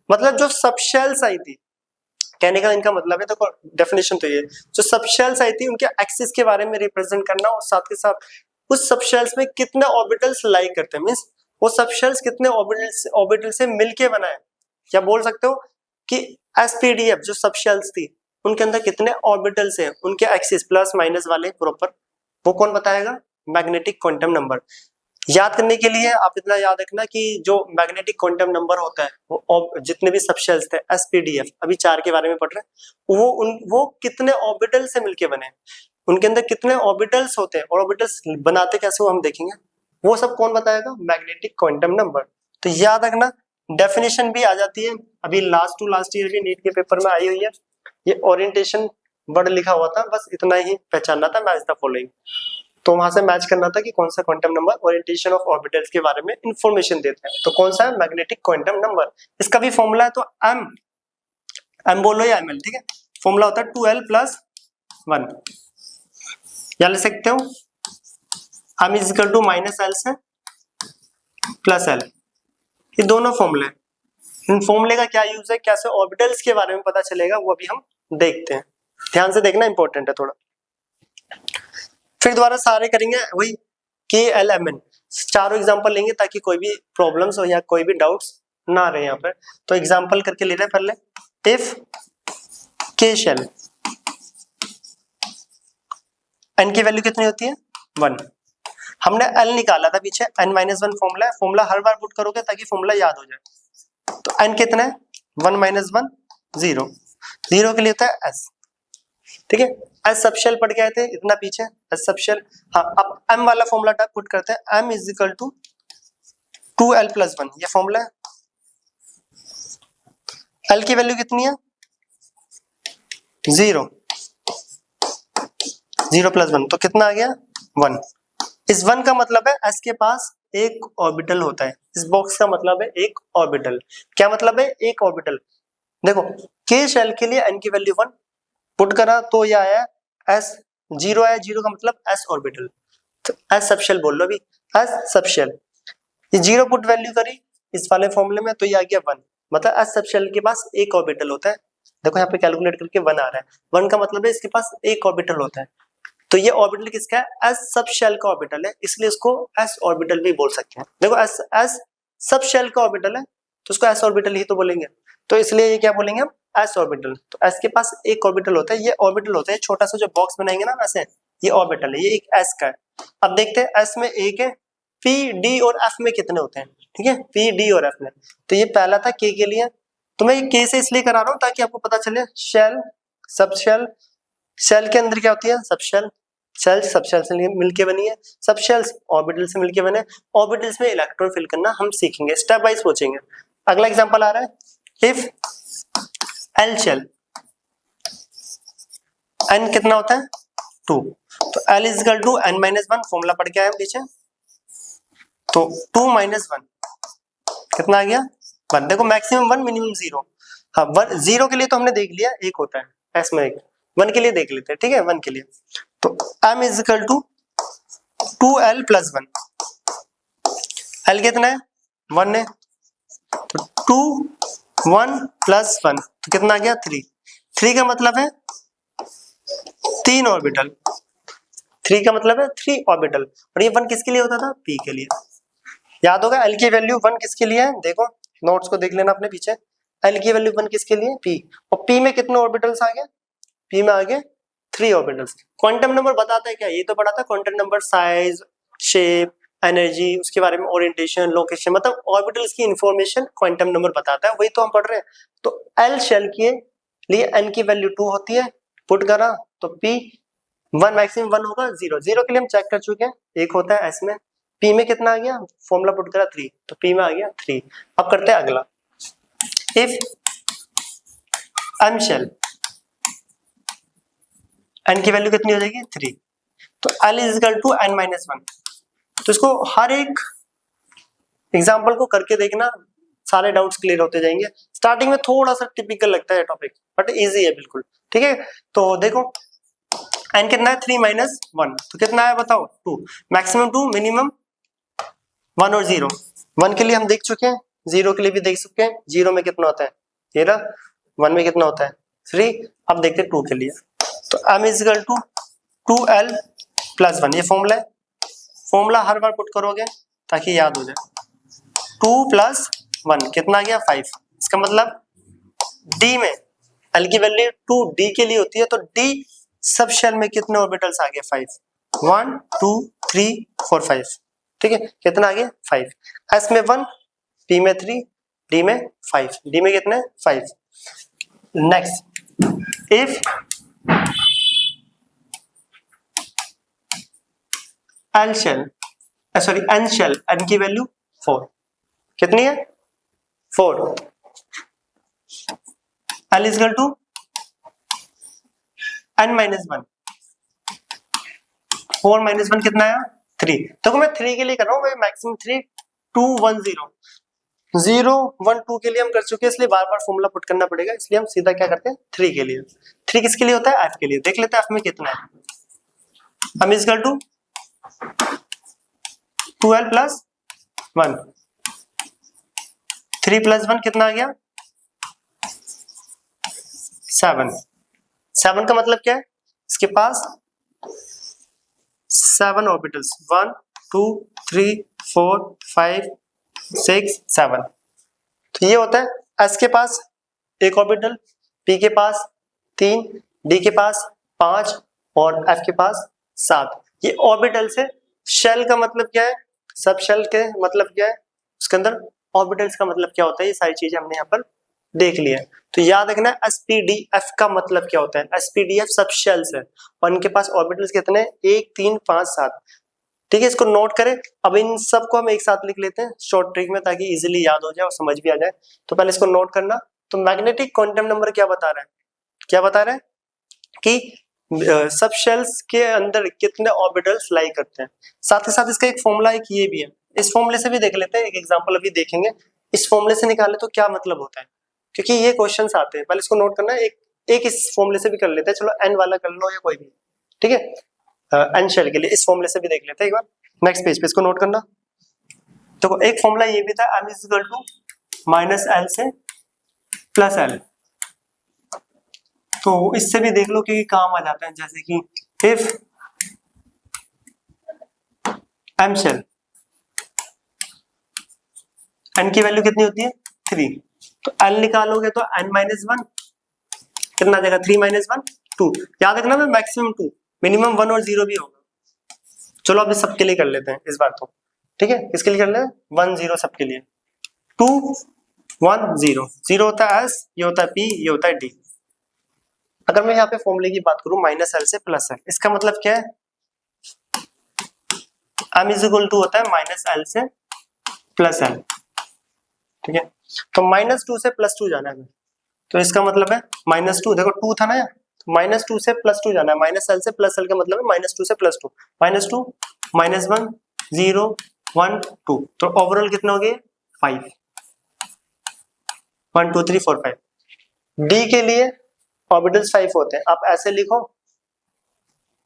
मतलब जो सबशेल्स आई थी, कहने का इनका मतलब है, देखो डेफिनेशन तो ये, जो सबशेल्स आई थी उनके एक्सिस के बारे में रिप्रेजेंट करना, और साथ के साथ उस सबशेल्स में कितने ऑर्बिटल्स लाई करते हैं, मींस वो सबशेल्स कितने ऑर्बिटल से मिलके बना है। क्या बोल सकते हो कि एसपीडीएफ जो सबशेल्स थी उनके अंदर कितने ऑर्बिटल्स हैं, उनके एक्सिस प्लस माइनस वाले प्रॉपर, वो कौन बताएगा, मैग्नेटिक क्वांटम नंबर। याद करने के लिए आप इतना याद रखना कि जो मैग्नेटिक क्वांटम नंबर होता है वो जितने भी सबशेल्स थे एसपीडीएफ, अभी 4 के बारे में पढ़ रहे हैं, वो कितने ऑर्बिटल से मिलके बने, उनके अंदर कितने ऑर्बिटल्स होते हैं, और ऑर्बिटल्स बनाते कैसे वो हम देखेंगे, वो सब कौन बताएगा, मैग्नेटिक क्वांटम नंबर। तो याद रखना, डेफिनेशन भी आ जाती है, अभी लास्ट टू लास्ट ईयर भी नीट के पेपर में आई हुई है। ये ओरिएंटेशन वर्ड लिखा हुआ था, बस इतना ही पहचानना था, मैच द फॉलोइंग, तो वहां से मैच करना था कि कौन सा quantum number orientation of orbitals के बारे में इंफॉर्मेशन देता है, तो कौन सा है, मैग्नेटिक क्वांटम नंबर। इसका भी फॉर्मूला है, तो एम बोलो या एमएल, ठीक है, फॉर्मूला होता है 2l+1, या ले सकते हो m इक्वल टू -l से +l, ये दोनों फॉर्मूले हैं। इन फॉर्मूले का क्या यूज है, कैसे ऑर्बिटल्स के बारे में पता चलेगा, वो अभी हम देखते हैं, ध्यान से देखना, इंपॉर्टेंट है थोड़ा। फिर दोबारा सारे करेंगे वही KLMN, चारों एग्जांपल लेंगे ताकि कोई भी प्रॉब्लम्स हो या कोई भी डाउट्स ना रहे यहाँ पर। तो एग्जांपल करके ले रहे हैं पहले, इफ K शेल, n की वैल्यू कितनी होती है, 1, हमने L निकाला था पीछे, n-1 फॉर्मूला है, फॉर्मूला हर बार पुट करोगे ताकि फॉर्मूला याद हो जाए। तो n कितना है, 1 - 1, 0, 0 के लिए होता है s, ठीक है। एस सब शेल पढ़ के आए थे इतना पीछे, एस सब शेल। हाँ, अब m वाला फॉर्मूला पुट करते हैं, m is equal to 2l+1, ये फॉर्मूला है। l की वैल्यू कितनी है 0, 0+1 तो कितना आ गया 1। इस 1 का मतलब है s के पास एक ऑर्बिटल होता है, इस बॉक्स का मतलब है एक ऑर्बिटल। क्या मतलब है एक ऑर्बिटल, देखो k शेल के लिए n की वैल्यू 1 पुट करा तो ये आया s, 0 आया, 0 का मतलब s ऑर्बिटल, तो s सब शेल बोल लो अभी, s सब शेल। ये 0 पुट वैल्यू करी इस वाले फॉर्मूले में तो ये आ गया 1, मतलब s सब शेल के पास एक ऑर्बिटल होता है। देखो यहाँ पे कैलकुलेट करके 1 आ रहा है, 1 का मतलब है इसके पास एक ऑर्बिटल होता है। तो ये ऑर्बिटल किसका है, s सब शेल का ऑर्बिटल है, इसलिए इसको s ऑर्बिटल भी बोल सकते हैं। देखो s सब शेल का ऑर्बिटल है तो उसको s ऑर्बिटल ही तो बोलेंगे, तो इसलिए ये क्या बोलेंगे हम s ऑर्बिटल। तो s के पास एक ऑर्बिटल होता है, ये ऑर्बिटल होता है, छोटा सा जो बॉक्स बनाएंगे ना वैसे, ये ऑर्बिटल है, ये एक s का है। अब देखते हैं s में एक है, p d और f में कितने होते हैं, ठीक है, p d और f में। तो ये पहला था k के लिए, तो मैं ये k से इसलिए करा रहा हूँ ताकि आपको पता चले शेल सब शेल, शेल के अंदर क्या होती है सब शेल, शेल सब शेल से मिलके बनी है, सब शेल्स ऑर्बिटल से मिलके बने, ऑर्बिटल्स में इलेक्ट्रॉन फिल करना हम सीखेंगे, स्टेप वाइज सोचेंगे। अगला एग्जांपल आ रहा है, इफ L शेल, n कितना होता है 2, तो L is equal to n-1, formula पढ़ के आए पीछे, तो 2 - 1 कितना आ गया 1। देखो मैक्सिमम 1 मिनिमम 0, हाँ 0 के लिए तो हमने देख लिया एक होता है s में एक, 1 के लिए देख लेते हैं, ठीक है 1 के लिए, तो m is equal to 2l+1, l कितना है 1 है, तो 2 1 + 1 तो कितना आ गया 3, 3 का मतलब है 3 ऑर्बिटल, 3 का मतलब है 3 ऑर्बिटल, और ये 1 किसके लिए होता था p के लिए, याद होगा l की वैल्यू 1 किसके लिए है, देखो नोट्स को देख लेना अपने पीछे, l की वैल्यू 1 किसके लिए p, और p में कितने ऑर्बिटल्स आ गए, p में आ गए 3 ऑर्बिटल्स। क्वांटम नंबर बताता है क्या, ये तो पढ़ा था quantum number, size, shape, energy, उसके बारे में ओरिएंटेशन, लोकेशन, मतलब ऑर्बिटल्स की इंफॉर्मेशन क्वांटम नंबर बताता है, वही तो हम पढ़ रहे हैं। तो l शेल के लिए n की वैल्यू 2 होती है, पुट करा तो p 1 मैक्सिमम 1 होगा, 0 के लिए हम चेक कर चुके हैं, एक होता है s में, p में कितना आ गया, फॉर्मूला पुट करा 3, तो p में आ गया 3। अब करते हैं अगला, इफ m शेल, n की वैल्यू कितनी हो जाएगी 3, तो l is equal to n-1, तो इसको हर एक एग्जांपल को करके देखना, सारे डाउट्स क्लियर होते जाएंगे। स्टार्टिंग में थोड़ा सा टिपिकल लगता है टॉपिक, बट इजी है बिल्कुल, ठीक है। तो देखो n कितना है 3 - 1, तो कितना है बताओ 2, मैक्सिमम 2 मिनिमम 1 और 0, 1 के लिए हम देख चुके हैं, 0 के लिए भी देख चुके हैं, 0 में कितना होता है 13, 1 में कितना होता है 3, अब देखते हैं 2 के लिए, तो m is equal to 2l+1, ये फॉर्मूला है, फॉर्मूला हर बार पुट करोगे ताकि याद हो जाए, 2 + 1 कितना आ गया 5, इसका मतलब d में l की वैल्यू 2 d के लिए होती है, तो d सब शेल में कितने ऑर्बिटल्स आ गए 5, 1 2 3 4 5, ठीक है, कितना आ गया 5, s में 1, p में 3, d में 5, d में कितने 5। Next, if l shell, sorry n shell, n की वैल्यू 4, कितनी है 4, l is equal to n-1, 4 - 1 कितना आया 3, देखो मैं 3 के लिए कर रहा हूँ, मैक्सिमम 3 2 1 0, 0 1 2 के लिए हम कर चुके हैं, इसलिए बार बार फॉर्मूला पुट करना पड़ेगा, इसलिए हम सीधा क्या करते हैं 3 के लिए। 3 किसके लिए होता है f के लिए, देख लेते हैं f में कितना है, m is equal to 2l+1, 3 + 1 कितना आ गया 7, 7 का मतलब क्या है, इसके पास 7 ऑर्बिटल्स, 1 2 3 4 5 6 7, तो ये होता है s के पास एक ऑर्बिटल, p के पास 3, d के पास 5 और f के पास 7, ये ऑर्बिटल्स है। शेल का मतलब क्या है, सब शेल के मतलब क्या है, उसके अंदर ऑर्बिटल्स का मतलब क्या होता है, ये सारी चीजें हमने यहाँ पर देख लिया। तो याद रखना एसपीडीएफ का मतलब क्या होता है। एसपीडीएफ सब शेल्स है और इनके पास ऑर्बिटल्स कितने हैं, 1 3 5 7। ठीक है, इसको नोट करें। अब इन सबको हम एक साथ लिख लेते हैं शॉर्ट ट्रिक में ताकि इजीली याद हो जाए और समझ भी आ जाए। तो पहले इसको नोट करना। तो मैग्नेटिक क्वांटम नंबर क्या बता रहा है, क्या बता रहा है कि सब शेल्स के अंदर कितने ऑर्बिटल्स लाई करते हैं। साथ ही साथ इसका एक फॉर्मूला एक ये भी है, इस फॉर्मूले से भी देख लेते हैं, एक एग्जांपल अभी देखेंगे। इस फॉर्मूले से निकाले तो क्या मतलब होता है, क्योंकि ये क्वेश्चंस आते हैं। पहले इसको नोट करना है, एक इस फॉर्मूले से भी कर लेते हैं। चलो एन वाला कर लो या कोई भी, ठीक है। एन शेल के लिए इस फॉर्मूले से भी देख लेते हैं एक बार। नेक्स्ट पेज पे इसको नोट करना। तो एक फॉर्मूला ये भी था, m is equal to minus L से प्लस एल। तो इससे भी देख लो कि काम आ जाता है, जैसे कि इफ एम शेल, एन की वैल्यू कितनी होती है 3, तो एल निकालोगे तो n माइनस 1 कितना आ जाएगा, 3 माइनस 1 2। याद रखना मैं मैक्सिमम 2, मिनिमम 1 और 0 भी होगा। चलो अभी सबके लिए कर लेते हैं इस बार तो, ठीक है। किसके लिए कर लेते हैं, 1 0 सबके लिए। 2 1 0, 0 होता है एस, ये होता है पी, ये होता है डी। अगर मैं यहाँ पे फॉर्मूले की बात करूं माइनस एल से प्लस एल, इसका मतलब क्या है, m इज इक्वल टू होता है माइनस एल से प्लस एल, ठीक है। तो -2 से +2 जाना है, तो इसका मतलब है -2, देखो 2 था ना, तो -2 से +2 जाना है। माइनस एल से प्लस एल का मतलब है -2 से +2, -2 -1 0 1 2, तो ओवरऑल कितना हो गया 5, 1 2 3 4 5। डी के लिए ऑर्बिटल्स 5 होते हैं, आप ऐसे लिखो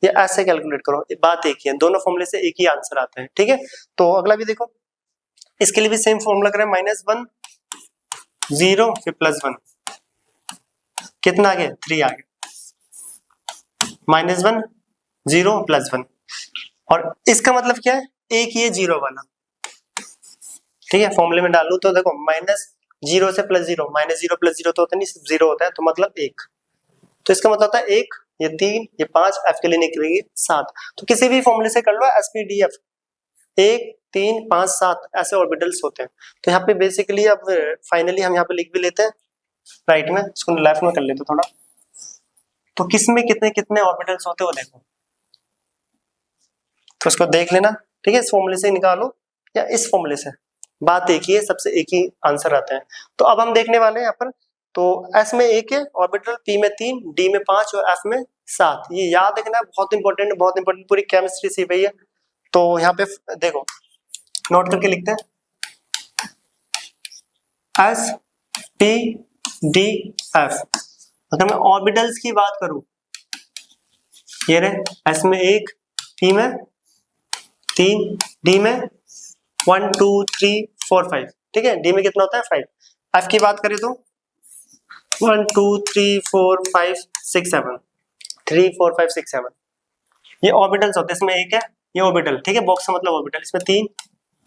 या ऐसे कैलकुलेट करो, बात एक ही है, दोनों फॉर्मूले से एक ही आंसर आता है, ठीक है। तो अगला भी देखो, इसके लिए भी सेम फॉर्मूला करें, -1 0 फिर +1, कितना आ गया 3 आ गया, -1 0 +1। और इसका मतलब क्या है, एक ये 0 वाला, ठीक है। फॉर्मूले में डालू तो देखो -0 से +0, -0 +0 तो होता नहीं, सिर्फ 0 होता है, तो मतलब 1। तो इसका मतलब होता है 1, ये 3, ये 5, एफ के लिए निकलेगी 7। तो किसी भी फॉर्मूले से कर लो एसपीडीएफ, 1 3 5 7 ऐसे ऑर्बिटल्स होते हैं। तो यहाँ पे बेसिकली अब फाइनली हम यहाँ पे लिख भी लेते हैं राइट में, इसको लेफ्ट में कर लेते हैं थोड़ा। तो किसमें कितने कितने ऑर्बिटल्स होते हैं वो देखो, तो उसको देख लेना, ठीक है। इस फॉर्मूले से निकालो या इस फॉर्मूले से, बात एक ही है, सबसे एक ही आंसर आता है। तो अब हम देखने वाले हैं यहाँ पर, तो एस में 1 है ऑर्बिटल, पी में 3, डी में 5 और एफ में 7। ये याद रखना, बहुत इंपॉर्टेंट, बहुत इंपॉर्टेंट, पूरी केमिस्ट्री सी हुई है। तो यहाँ पे देखो नोट करके लिखते हैं, एस पी डी एफ। अगर मैं ऑर्बिटल्स की बात करूं, ये रहे एस में 1, पी में 3, डी में 1 2 3 4 5, ठीक है। डी में कितना होता है 5। एफ की बात करें तो 1 2 3 4 5 6 7, 3 4 5 6 7 ये ऑर्बिटल्स होते हैं। इसमें 1 है ये ऑर्बिटल, ठीक है, बॉक्स का मतलब ऑर्बिटल। इसमें 3,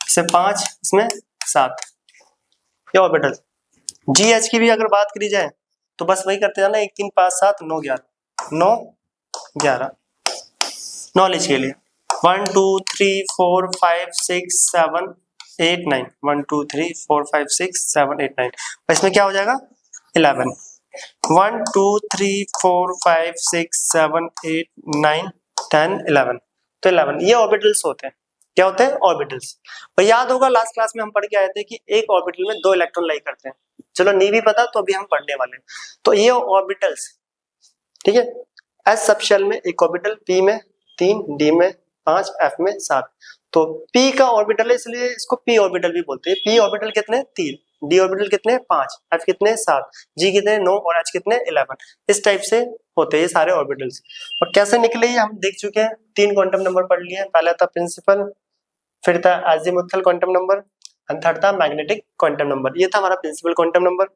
इसमें 5, इसमें 7, ये ऑर्बिटल। जी एच की भी अगर बात करी जाए तो बस वही करते जाना, 1 3 5 7 9 11 9 11। नॉलेज के लिए 1 2 3 4 5 6 7 8 9, 1 2 3 4 5 6 7 8 9, इसमें क्या हो जाएगा 11। 1 2 3 4 5 6 7 8 9 10 11, तो 11 ये ऑर्बिटल्स होते हैं। क्या होते हैं ऑर्बिटल्स। और याद होगा लास्ट क्लास में हम पढ़ के आए थे कि एक ऑर्बिटल में 2 इलेक्ट्रॉन लाई करते हैं। चलो नहीं भी पता तो अभी हम पढ़ने वाले हैं। तो ये ऑर्बिटल्स, ठीक है। एस सब शेल में एक ऑर्बिटल, पी में 3, डी में 5, एफ में 7। तो पी का ऑर्बिटल है इसलिए इसको पी ऑर्बिटल भी बोलते हैं। पी ऑर्बिटल कितने 3, डी ऑर्बिटल कितने 5, एफ कितने 7, जी कितने 9 और एच कितने 11। इस टाइप से होते हैं ये सारे ऑर्बिटल्स। और कैसे निकले ये हम देख चुके हैं, 3 क्वांटम नंबर पढ़ लिए हैं। पहला था प्रिंसिपल, फिर था azimuthal quantum number, and third था मैग्नेटिक क्वांटम नंबर। ये था हमारा प्रिंसिपल क्वांटम नंबर,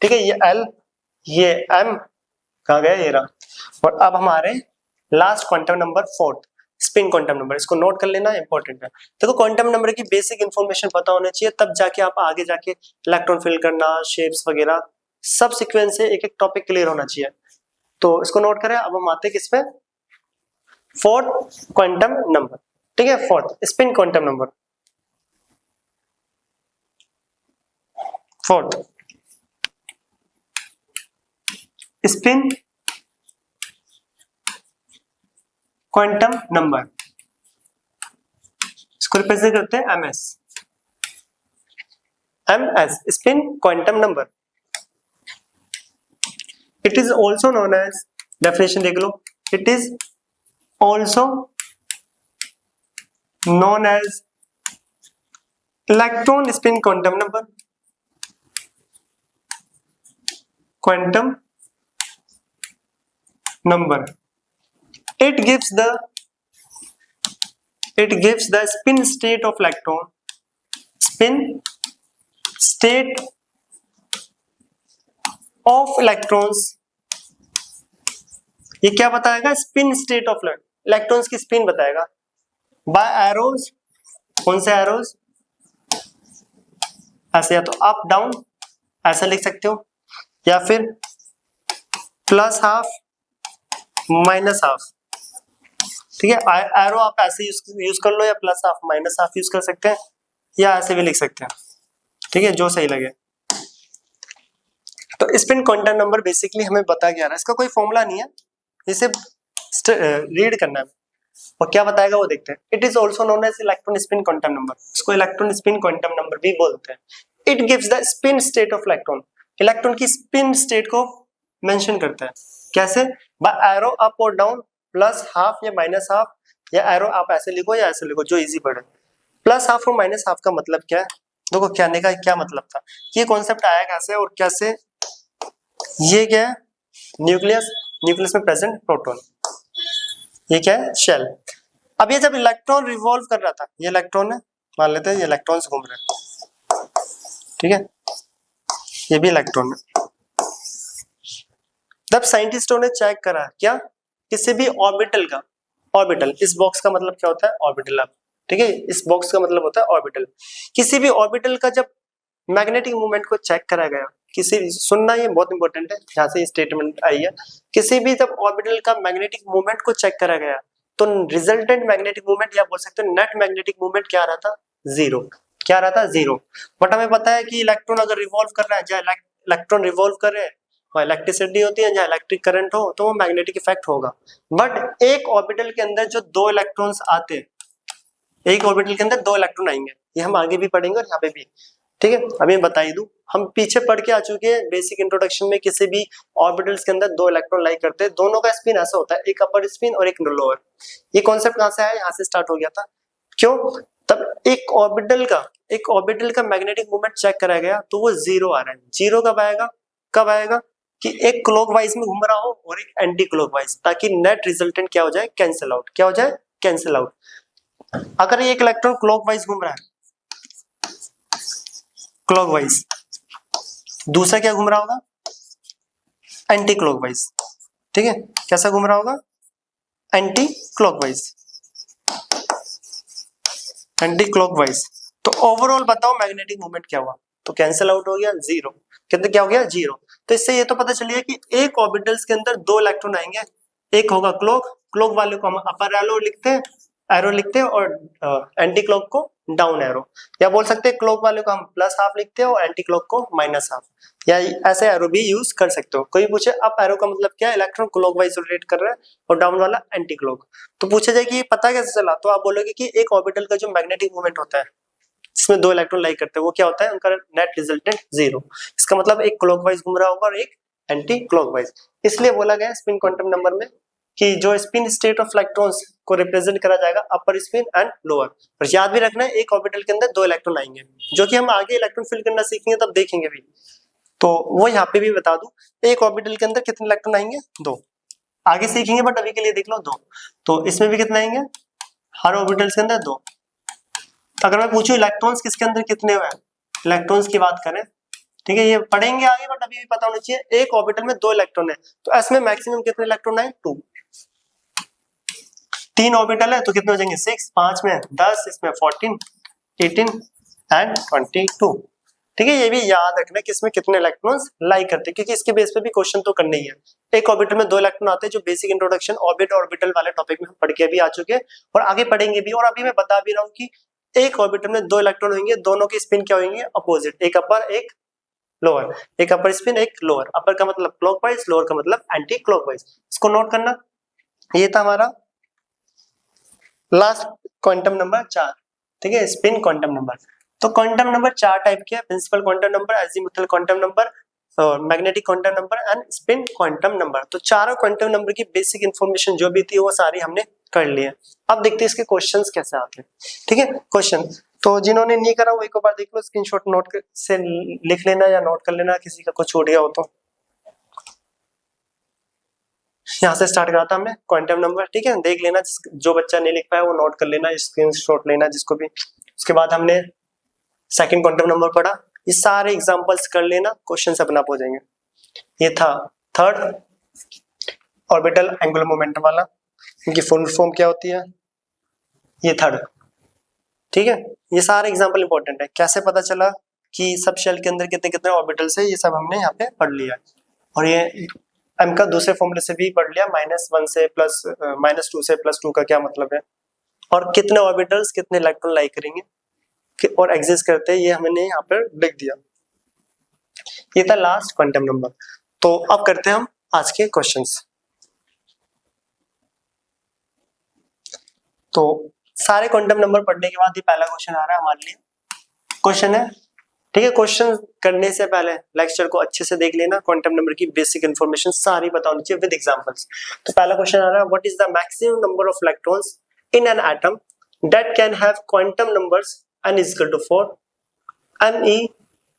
ठीक है। ये एल, ये एम, कहाँ गया ये रहा। और अब हमारे last quantum number 4th spin quantum number, इसको नोट कर लेना, इंपॉर्टेंट है। देखो क्वांटम नंबर की बेसिक इंफॉर्मेशन पता होना चाहिए, तब जाके आप आगे जाके इलेक्ट्रॉन फिल करना, शेप्स वगैरह सब सीक्वेंस से एक एक टॉपिक क्लियर होना चाहिए। तो इसको नोट करें। अब हम आते हैं किसपे, 4th क्वांटम नंबर, ठीक है। 4th spin quantum number, 4th spin quantum number, इसको रिप्रेजेंट करते हैं ms, spin quantum number. It is also known as, definition देख लो, it is also known as electron spin quantum number, quantum number. It gives the spin state of electron, spin state of electrons। ये क्या बताएगा? स्पिन स्टेट ऑफ इलेक्ट्रॉन्स की स्पिन बताएगा बाय एरोज। कौन से एरोज? ऐसे, या तो अप डाउन ऐसा लिख सकते हो, या फिर प्लस हाफ माइनस हाफ। ठीक है, एरो आप ऐसे यूज कर लो, या plus half minus half use कर सकते हैं, या ऐसे भी लिख सकते हैं। ठीक है, जो सही लगे। तो स्पिन क्वांटम नंबर बेसिकली हमें बता क्या रहा है, इसका कोई फॉर्मूला नहीं है, इसे रीड करना है और क्या बताएगा वो देखते हैं। It is also known as electron spin quantum number, इसको इलेक्ट्रॉन स्पिन क्वांटम नंबर भी बोलते हैं। It gives the spin state of electron, electron की स्पिन स्टेट को मेंशन करता है। कैसे? बाय एरो अप और डाउन, प्लस हाफ या माइनस हाफ, या एरो आप ऐसे लिखो या ऐसे लिखो, जो इजी पड़े। प्लस हाफ और माइनस हाफ का मतलब क्या है? देखो कहने का क्या मतलब था, ये कॉन्सेप्ट आया कैसे और कैसे। ये क्या है? न्यूक्लियस, न्यूक्लियस में प्रेजेंट प्रोटॉन। ये क्या है? शेल। अब ये जब इलेक्ट्रॉन रिवॉल्व कर रहा था, ये इलेक्ट्रॉन है, मान लेते हैं ये इलेक्ट्रॉन्स घूम रहे हैं, ठीक है, ये भी इलेक्ट्रॉन है। जब साइंटिस्टों ने चेक करा क्या, किसी भी ऑर्बिटल का, ऑर्बिटल इस बॉक्स का मतलब क्या होता है? ऑर्बिटल। ठीक है, इस बॉक्स का मतलब होता है ऑर्बिटल। किसी भी ऑर्बिटल का जब मैग्नेटिक मूवमेंट को चेक करा गया, किसी, सुनना ये बहुत इंपॉर्टेंट है, जहां से स्टेटमेंट आई है, किसी भी जब ऑर्बिटल का मैग्नेटिक मूवमेंट को चेक करा गया तो रिजल्टेंट मैग्नेटिक मूवमेंट, या बोल सकते हैं नेट मैग्नेटिक मूवमेंट क्या आ रहा था? जीरो। क्या आ रहा था? जीरो। बट हमें पता है कि इलेक्ट्रॉन अगर रिवॉल्व कर रहा है, जहाँ इलेक्ट्रॉन रिवॉल्व कर रहे हैं वहाँ इलेक्ट्रिसिटी होती है, जहाँ इलेक्ट्रिक करंट हो तो वो मैग्नेटिक इफेक्ट होगा। बट एक ऑर्बिटल के अंदर जो दो इलेक्ट्रॉन्स आते हैं, एक ऑर्बिटल के अंदर दो इलेक्ट्रॉन आएंगे, ये हम आगे भी पढ़ेंगे और यहाँ पे भी। ठीक है, अभी मैं बता ही दूं, हम पीछे पढ़ के आ चुके हैं बेसिक इंट्रोडक्शन में, किसी भी ऑर्बिटल्स के अंदर दो इलेक्ट्रॉन लाई करते हैं, दोनों का स्पिन ऐसा होता है, एक अपर स्पिन और एक लोअर। ये कॉन्सेप्ट कहां से आया? यहाँ से स्टार्ट हो गया था। क्यों? तब एक ऑर्बिटल का मैग्नेटिक मूवमेंट चेक कराया गया तो वो जीरो आ रहा है। जीरो कब आएगा? कब आएगा कि एक क्लॉकवाइज में घूम रहा हो और एक एंटी क्लॉकवाइज, ताकि नेट रिजल्टेंट क्या हो जाए? Cancel out. क्या हो जाए? Cancel out. अगर एक इलेक्ट्रॉन क्लॉकवाइज घूम रहा है, क्लॉकवाइज, दूसरा क्या घूम रहा होगा? Anti clockwise. ठीक है, कैसा घूम रहा होगा? Anti clockwise, anti clockwise. तो ओवरऑल बताओ मैग्नेटिक मूवमेंट क्या हुआ? तो कैंसिल आउट हो गया, जीरो। कितने क्या हो गया? जीरो। तो इससे ये तो पता चलिए कि एक ऑर्बिटल्स के अंदर दो इलेक्ट्रॉन आएंगे, एक होगा क्लॉक वाले को हम अपर एरो लिखते हैं और एंटी क्लॉक को डाउन एरो, या बोल सकते हैं क्लॉक वाले को हम प्लस हाफ लिखते हैं और एंटी क्लॉक को माइनस हाफ, या ऐसे एरो भी यूज कर सकते हो। कोई पूछे अप एरो का मतलब क्या है? इलेक्ट्रॉन क्लॉकवाइज रोटेट कर रहा है, और डाउन वाला एंटी क्लॉक। तो पूछा जाए कि ये पता कैसे चला, तो आप बोलोगे कि एक ऑर्बिटल का जो मैग्नेटिक मूवमेंट होता है जिसमें दो इलेक्ट्रॉन लाई करते हैं, वो क्या होता है? उनका नेट रिजल्टेंट जीरो। इसका मतलब एक क्लॉकवाइज घूम रहा होगा और एक एंटी क्लॉकवाइज। इसलिए बोला गया स्पिन क्वांटम नंबर में कि जो स्पिन स्टेट ऑफ इलेक्ट्रॉन्स को रिप्रेजेंट करा जाएगा अपर स्पिन एंड लोअर। और याद भी रखना है एक ऑर्बिटल के अंदर दो इलेक्ट्रॉन आएंगे, जो कि हम आगे इलेक्ट्रॉन फिल करना सीखेंगे तब देखेंगे भी। तो वो यहाँ पे भी बता दूं, एक ऑर्बिटल के अंदर कितने इलेक्ट्रॉन आएंगे? दो। आगे सीखेंगे बट अभी के लिए देख लो दो। तो इसमें भी कितने आएंगे? हर ऑर्बिटल के अंदर दो। अगर मैं पूछूं इलेक्ट्रॉन्स किसके अंदर कितने हुए, इलेक्ट्रॉन्स की बात करें, ठीक है, ये पढ़ेंगे आगे बट अभी भी पता होना चाहिए। एक ऑर्बिटल में दो इलेक्ट्रॉन है, तो इसमें मैक्सिमम कितने इलेक्ट्रॉन आए? 2। 3 ऑर्बिटल है तो कितने हो जाएंगे? 6, 5 में 10, इसमें 14, 18 एंड 22। ठीक है, ये भी याद रखना कि इसमें कितने इलेक्ट्रॉन्स लाई करते हैं, क्योंकि इसके बेस पे भी क्वेश्चन तो करने ही है। एक ऑर्बिटल में दो इलेक्ट्रॉन आते हैं, जो बेसिक इंट्रोडक्शन ऑर्बिटल वाले टॉपिक में हम पढ़ के भी आ चुके हैं और आगे पढ़ेंगे भी। और अभी मैं बता भी रहा हूँ कि एक ऑर्बिटल में दो इलेक्ट्रॉन होंगे, दोनों की स्पिन क्या होंगे? अपोजिट, एक अपर एक लोअर, एक अपर स्पिन एक लोअर, अपर का मतलब क्लॉकवाइज, लोअर का मतलब एंटी क्लॉकवाइज, इसको नोट करना। ये था हमारा लास्ट क्वांटम नंबर 4, ठीक है, स्पिन क्वांटम नंबर। तो क्वांटम नंबर 4 टाइप के, principal quantum number, azimuthal quantum number, magnetic quantum number and spin quantum number. तो चारों क्वांटम नंबर की बेसिक इंफॉर्मेशन जो भी थी वो सारी हमने कर ली है। अब देखते हैं इसके क्वेश्चंस कैसे आते हैं, ठीक है। क्वेश्चन तो जिन्होंने नहीं करा वो एक बार देख लो, स्क्रीनशॉट नोट से लिख लेना या नोट कर लेना, किसी का कुछ छूट गया हो तो। यहाँ से स्टार्ट करा था हमने क्वांटम नंबर, ठीक है, देख लेना, जो बच्चा नहीं लिख पाया वो नोट कर लेना, स्क्रीनशॉट लेना जिसको भी। उसके बाद हमने सेकंड क्वांटम नंबर पढ़ा, ये सारे एग्जांपल्स कर लेना, क्वेश्चन अपने आप हो जाएंगे। ये था थर्ड ऑर्बिटल एंगुलर मोमेंटम वाला, इनकी फुल फॉर्म क्या होती है, ये थर्ड, ठीक है। ये सारे एग्जांपल इंपॉर्टेंट है, कैसे पता चला कि सब शेल के अंदर कितने कितने ऑर्बिटल्स है, ये सब हमने यहाँ पे पढ़ लिया। और ये m का दूसरे फॉर्मूले से भी पढ़ लिया, -1 से प्लस -2 से +2 का क्या मतलब है, और कितने ऑर्बिटल्स कितने इलेक्ट्रॉन लाई करेंगे और एग्जिस्ट करते हैं, ये हमने यहाँ पर लिख दिया। ये था लास्ट क्वांटम नंबर। तो अब करते हैं हम आज के क्वेश्चंस। तो सारे क्वांटम नंबर पढ़ने के बाद ये पहला क्वेश्चन आ रहा है हमारे लिए, क्वेश्चन है, ठीक है। क्वेश्चन करने से पहले लेक्चर को अच्छे से देख लेना, क्वांटम नंबर की बेसिक इंफॉर्मेशन सारी बता होनी चाहिए विद एग्जांपल्स। तो पहला क्वेश्चन आ रहा है, what is the maximum number of electrons in an atom that can have quantum numbers n is equal to 4, me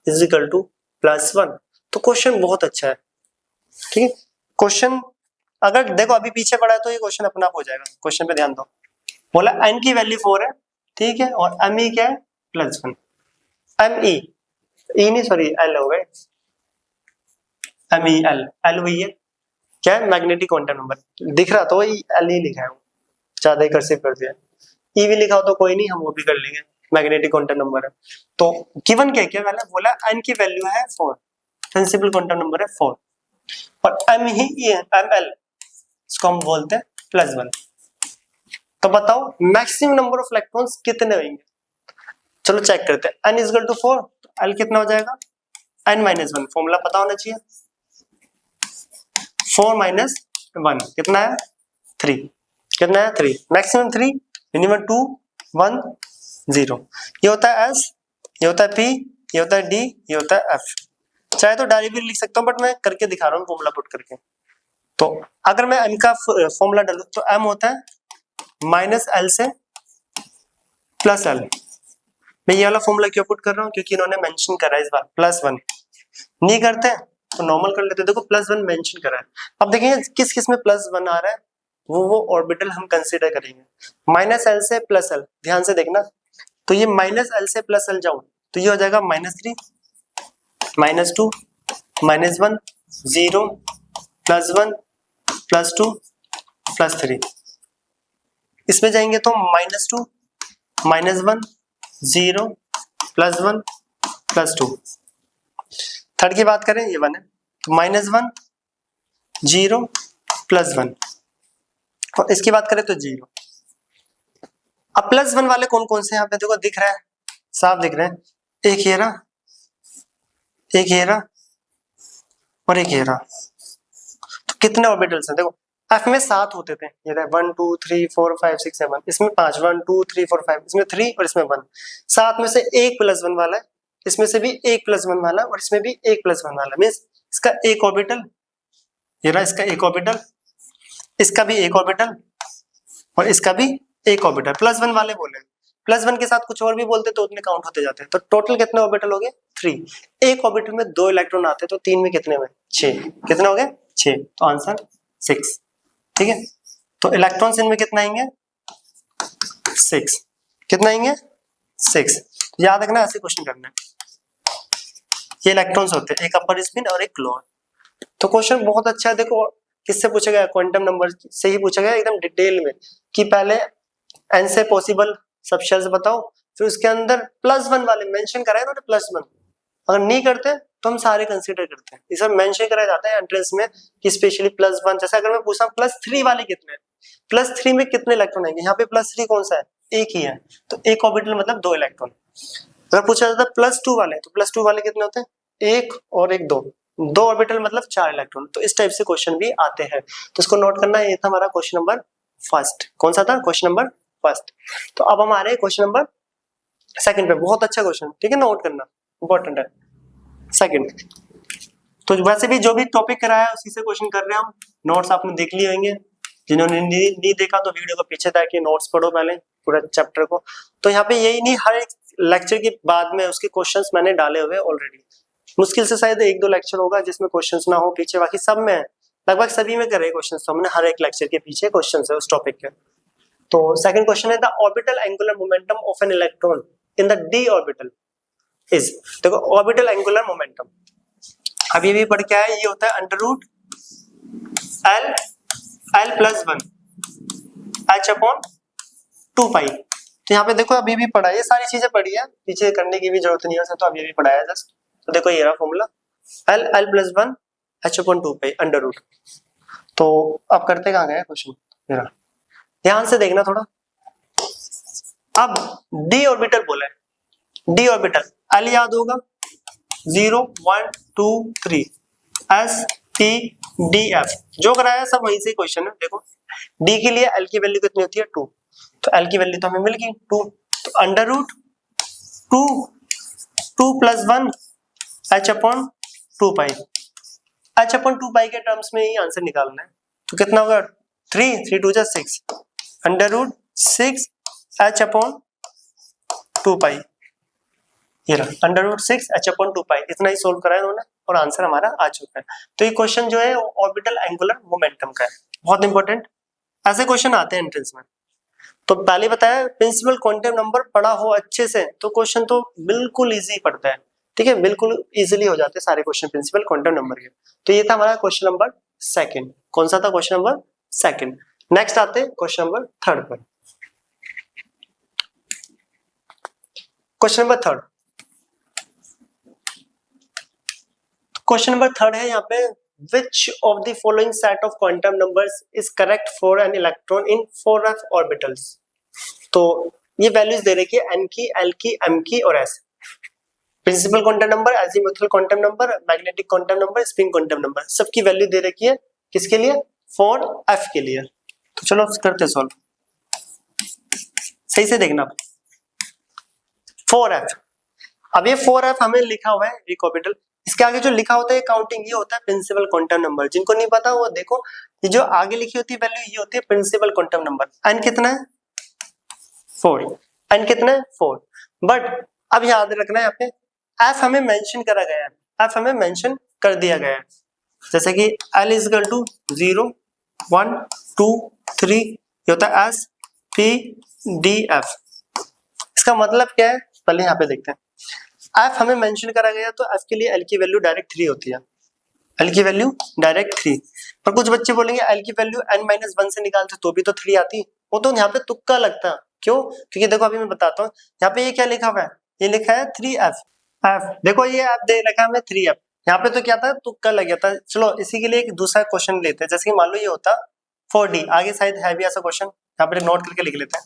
is equal to +1। तो क्वेश्चन बहुत अच्छा है, ठीक है। क्वेश्चन अगर देखो अभी पीछे पड़ा है तो ये क्वेश्चन अपना आप हो जाएगा, क्वेश्चन पे ध्यान दो। बोला n की वैल्यू 4 है, ठीक है, और me क्या है +1, me e नहीं सॉरी l हो गए, l वही है, क्या है मैग्नेटिक क्वांटम नंबर, दिख रहा तो वही l ही लिखा है, ज्यादा ही कर्सिव कर दिया। e भी लिखा हो तो कोई नहीं, हम वो भी कर लेंगे, मैग्नेटिक क्वांटम नंबर है। तो गिवन क्या क्या वाला बोला, n की वैल्यू है 4, प्रिंसिपल क्वांटम नंबर है 4, और m ही ml, इसको हम बोलते हैं +1। तो बताओ मैक्सिमम नंबर ऑफ इलेक्ट्रॉन्स कितने होंगे, चलो चेक करते हैं। n इज इक्वल टू 4, तो l कितना हो जाएगा, n-1, फॉर्मूला पता होना चाहिए, 4 - 1 कितना है 3, कितना है 3, मैक्सिमम 3, मिनिमम 2, 1, 0। ये होता है S, ये होता है P, ये होता है D, ये होता है F। चाहे तो डायरेक्ट भी लिख सकता हूँ, बट मैं करके दिखा रहा हूँ फॉर्मूला पुट करके। तो अगर मैं m का फॉर्मूला डालूं तो m होता है -l से +l। मैं ये वाला फॉर्मूला क्यों पुट कर रहा हूँ, क्योंकि इन्होंने मेंशन करा है इस बार +1, नहीं करते तो नॉर्मल कर लेते, देखो +1 मेंशन करा है। अब देखेंगे किस किस में +1 आ रहा है, वो ऑर्बिटल हम कंसीडर करेंगे। -l से +l, ध्यान से देखना, तो ये -l से +l जाऊं तो ये हो जाएगा -3, -2, -1, 0, +1, +2, +3। इसमें जाएंगे तो -2, -1, 0, +1, +2। थर्ड की बात करें, ये 1 है, तो -1, 0, +1, और इसकी बात करें तो 0। अब +1 वाले कौन कौन से यहाँ पे देखो दिख रहा है, साफ दिख रहे हैं, एक ये रहा, एक ये रहा, और एक ये रहा। तो कितने ऑर्बिटल्स हैं, देखो F में 7 होते थे, ये 1 2 3 4 5 6 7, इसमें 5, 1 2 3 4 5, इसमें 3 और इसमें 1। 7 में से एक +1 वाला है, इसमें से भी एक +1 वाला, और इसमें भी एक +1 वाला, मीन्स इसका एक ऑर्बिटल, ये रहा इसका एक ऑर्बिटल, इसका भी एक ऑर्बिटल, और इसका भी एक ऑर्बिटल। +1 वाले बोले, +1 के साथ कुछ और भी बोलते तो उतने काउंट होते जाते हैं। तो टोटल कितने ऑर्बिटल हो गए 3। एक ऑर्बिटल में 2 इलेक्ट्रॉन आते हैं, तो 3 में कितने हुए 6, कितने हो गए 6, तो आंसर 6, ठीक है। तो इलेक्ट्रॉन्स इनमें कितना आएंगे 6, कितना आएंगे 6। याद रखना ऐसे क्वेश्चन करना है, ये इलेक्ट्रॉन्स होते हैं, एक अपर स्पिन और एक लोअर। तो क्वेश्चन बहुत अच्छा है, देखो किससे पूछा गया, क्वांटम नंबर से ही पूछा गया एकदम डिटेल में, कि पहले n से पॉसिबल सब शेल्स बताओ, फिर उसके अंदर +1 वाले मेंशन कराए ना, +1 अगर नहीं करते तो हम सारे कंसीडर करते हैं, इसे मेंशन कराया जाता है एंट्रेंस में कि स्पेशली +1। जैसे अगर मैं पूछा +3 वाले कितने, +3 में कितने इलेक्ट्रॉन आएंगे, यहाँ पे +3 कौन सा है, एक ही है, तो एक ऑर्बिटल मतलब 2 इलेक्ट्रॉन। अगर पूछा जाता है +2 वाले, तो +2 वाले कितने होते हैं, एक और एक, दो ऑर्बिटल मतलब 4 इलेक्ट्रॉन। तो इस टाइप से क्वेश्चन भी आते हैं, तो इसको नोट करना है। ये था हमारा क्वेश्चन नंबर फर्स्ट। कौन सा था? Question number first. तो अब हम आ रहे हैं क्वेश्चन नंबर सेकंड पे। बहुत अच्छा क्वेश्चन, ठीक है, नोट करना इंपॉर्टेंट है। सेकंड, तो वैसे भी जो भी टॉपिक कराया है उसी से क्वेश्चन कर रहे हैं हम। नोट्स आपने देख लिए होंगे, जिन्होंने नहीं देखा तो वीडियो को पीछे जाके नोट्स पढ़ो पहले पूरा चैप्टर को। तो यहाँ पे यही नहीं, हर एक लेक्चर के बाद में उसके क्वेश्चंस मैंने डाले हुए ऑलरेडी। मुश्किल से शायद 1-2 लेक्चर होगा जिसमें क्वेश्चंस ना हो पीछे, बाकी सब में है, लगभग सभी में करे क्वेश्चंस। तो हमने हर एक लेक्चर के पीछे क्वेश्चंस है उस टॉपिक के। तो सेकंड क्वेश्चन है the orbital angular momentum of an electron in the D orbital is. देखो ऑर्बिटल एंगुलर मोमेंटम अब ये भी पढ़ के आया, ये होता है अंडर रूट l+1 h/2π। तो यहाँ पे देखो अभी भी पढ़ा, ये सारी चीजें पढ़ी है, पीछे करने की भी जरूरत नहीं है, तो अभी भी पढ़ाया जस्ट। तो देखो ये रहा formula l+1 h/2π under root. तो अब करते कहाँ गए क्वेश्चन, मेरा ध्यान से देखना थोड़ा। अब डी ऑर्बिटल बोला है, डी ऑर्बिटल l याद होगा 0 1 2 3 s p d f, जो कराया सब वहीं से क्वेश्चन है। देखो d के लिए l की वैल्यू कितनी होती है 2, तो l की वैल्यू तो हमें मिल गई 2, तो अंडर रूट 2 + 1 h/2π, h/2π के टर्म्स में ही आंसर निकालना है। तो कितना होगा 3 3 2 6 अंडर रूट 6 h/2π, ये रहा अंडर रूट 6 h/2π। इतना ही सोल्व करा है उन्होंने और आंसर हमारा आ चुका है। तो ये क्वेश्चन जो है ऑर्बिटल एंगुलर मोमेंटम का है, बहुत इंपॉर्टेंट। ऐसे क्वेश्चन आते हैं एंट्रेंस में। तो पहले बताया प्रिंसिपल क्वांटम नंबर पढ़ा हो अच्छे से तो क्वेश्चन तो बिल्कुल इजी पड़ता है, ठीक है, बिल्कुल इजीली हो जाते हैं सारे क्वेश्चन प्रिंसिपल क्वांटम नंबर के। तो ये था हमारा क्वेश्चन नंबर सेकंड। कौन सा था? Question number second. नेक्स्ट आते हैं क्वेश्चन नंबर थर्ड पर। Question number third, question number third है यहाँ पे which of the following set of quantum numbers is correct for an electron in 4f orbitals। तो ये वैल्यूज दे रखी है n की, l की, m की और s। Principal quantum number, azimuthal quantum number, magnetic quantum number, spin quantum number, सबकी वैल्यू दे रखी है। किसके लिए? 4f के लिए। तो चलो करते सॉल्व, सही से देखना। 4f, अब ये 4f हमें लिखा हुआ है एक ऑर्बिटल, इसके आगे जो लिखा होता है काउंटिंग, ये होता है प्रिंसिपल क्वांटम नंबर। जिनको नहीं पता वो देखो, ये जो आगे लिखी होती है वैल्यू ये होती है प्रिंसिपल क्वांटम नंबर। n कितना है? 4। n कितना है? 4। बट अब याद रखना है यहाँ पे f हमें मेंशन करा गया है, f हमें मेंशन कर दिया गया है, जैसे कि l = 0 1 2 3, ये होता है s p d f। इसका मतलब क्या है पहले यहाँ पे देखते हैं। f हमें मेंशन करा गया तो f के लिए l की वैल्यू डायरेक्ट 3 होती है, l की वैल्यू डायरेक्ट 3। पर कुछ बच्चे बोलेंगे l की वैल्यू n-1 से निकालते तो भी तो 3 आती, वो तो यहाँ पे तुक्का लगता। क्यों? क्योंकि देखो अभी मैं बताता हूँ, यहाँ पे ये क्या लिखा हुआ है, ये लिखा है 3f। f देखो ये f दे रखा है हमें 3f, यहाँ पे तो क्या था, तुक्का लग गया था। चलो इसी के लिए एक दूसरा क्वेश्चन लेते हैं, जैसे कि मान लो ये होता 4d, आगे शायद है भी ऐसा क्वेश्चन, यहाँ पे नोट करके लिख लेते हैं।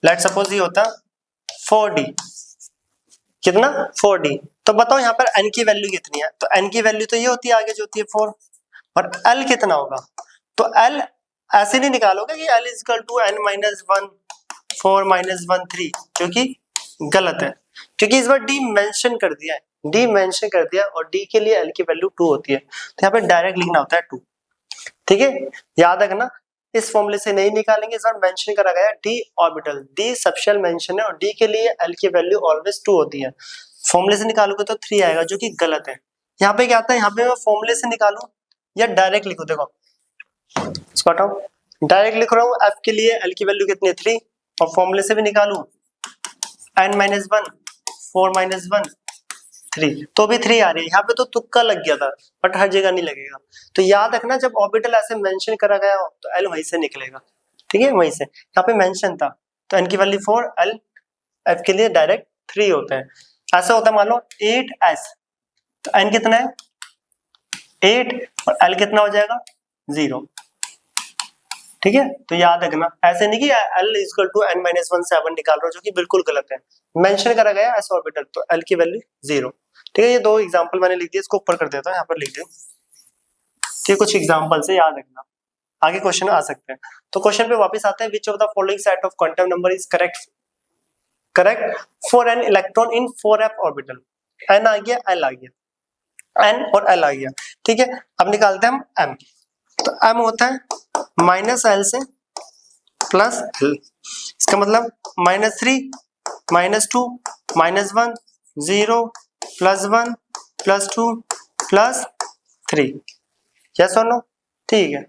लेट सपोज ये होता 4d, कितना? 4d। तो बताओ यहाँ पर n की वैल्यू कितनी है, तो n की वैल्यू तो ये होती है आगे जो होती है 4, और l कितना होगा? तो l ऐसे नहीं निकालोगे कि l = n-1 4 -1 3, क्योंकि गलत है, क्योंकि इस बार d मेंशन कर दिया है, d मेंशन कर दिया और d के लिए l की वैल्यू 2 होती है, तो यहाँ पे डायरेक्ट लिखना होता है 2, ठीक है, याद रखना। इस फॉर्मूले से नहीं निकालेंगे, इस बार मेंशन करा गया d orbital, d subshell mention है और d के लिए l की वैल्यू ऑलवेज 2 होती है। फॉर्मूले से निकालोगे तो 3 आएगा, जो कि गलत है। यहाँ पे क्या आता है, यहाँ पे मैं फॉर्मूले से निकालूं या डायरेक्ट लिखूं, देखो इसको हटाओ, डायरेक्ट लिख रहा हूँ f के लिए l की वैल्यू कितनी है 3, और फॉर्मूले से भी निकालूं n-1 4 -1 3, तो भी 3 आ रही है। यहाँ पे तो तुक्का लग गया था, बट हर जगह नहीं लगेगा। तो याद रखना जब ऑर्बिटल ऐसे मेंशन करा गया हो तो l वहीं से निकलेगा, ठीक है, वहीं से। यहाँ पे मेंशन था तो n की वैल्यू 4, l f के लिए डायरेक्ट 3 होता है। ऐसा होता है मान लो 8s, तो n कितना है 8 और l कितना हो जाएगा 0, ठीक है। तो याद रखना ऐसे नहीं कि l = n-1 7 निकाल रहा हूं, जो कि बिल्कुल गलत है। मेंशन करा गया ऐसा ऑर्बिटल तो l की वैल्यू 0, ठीक है, ये 2 एग्जांपल मैंने लिख दिए, इसको ऊपर कर देता हूँ, यहाँ पर लिख दिया। ठीक, कुछ एग्जांपल से याद रखना, आगे क्वेश्चन आ सकते हैं। तो क्वेश्चन पे वापस आते हैं, which of the following set of quantum number is correct for an electron in 4f orbital. n आ गया, l आ गया, n और l आ गया। ठीक है, अब निकालते हैं हम m। तो m होता है -l से +l, इसका मतलब -3 -2 -1 0 +1 +2 +3, यस और नो। ठीक है,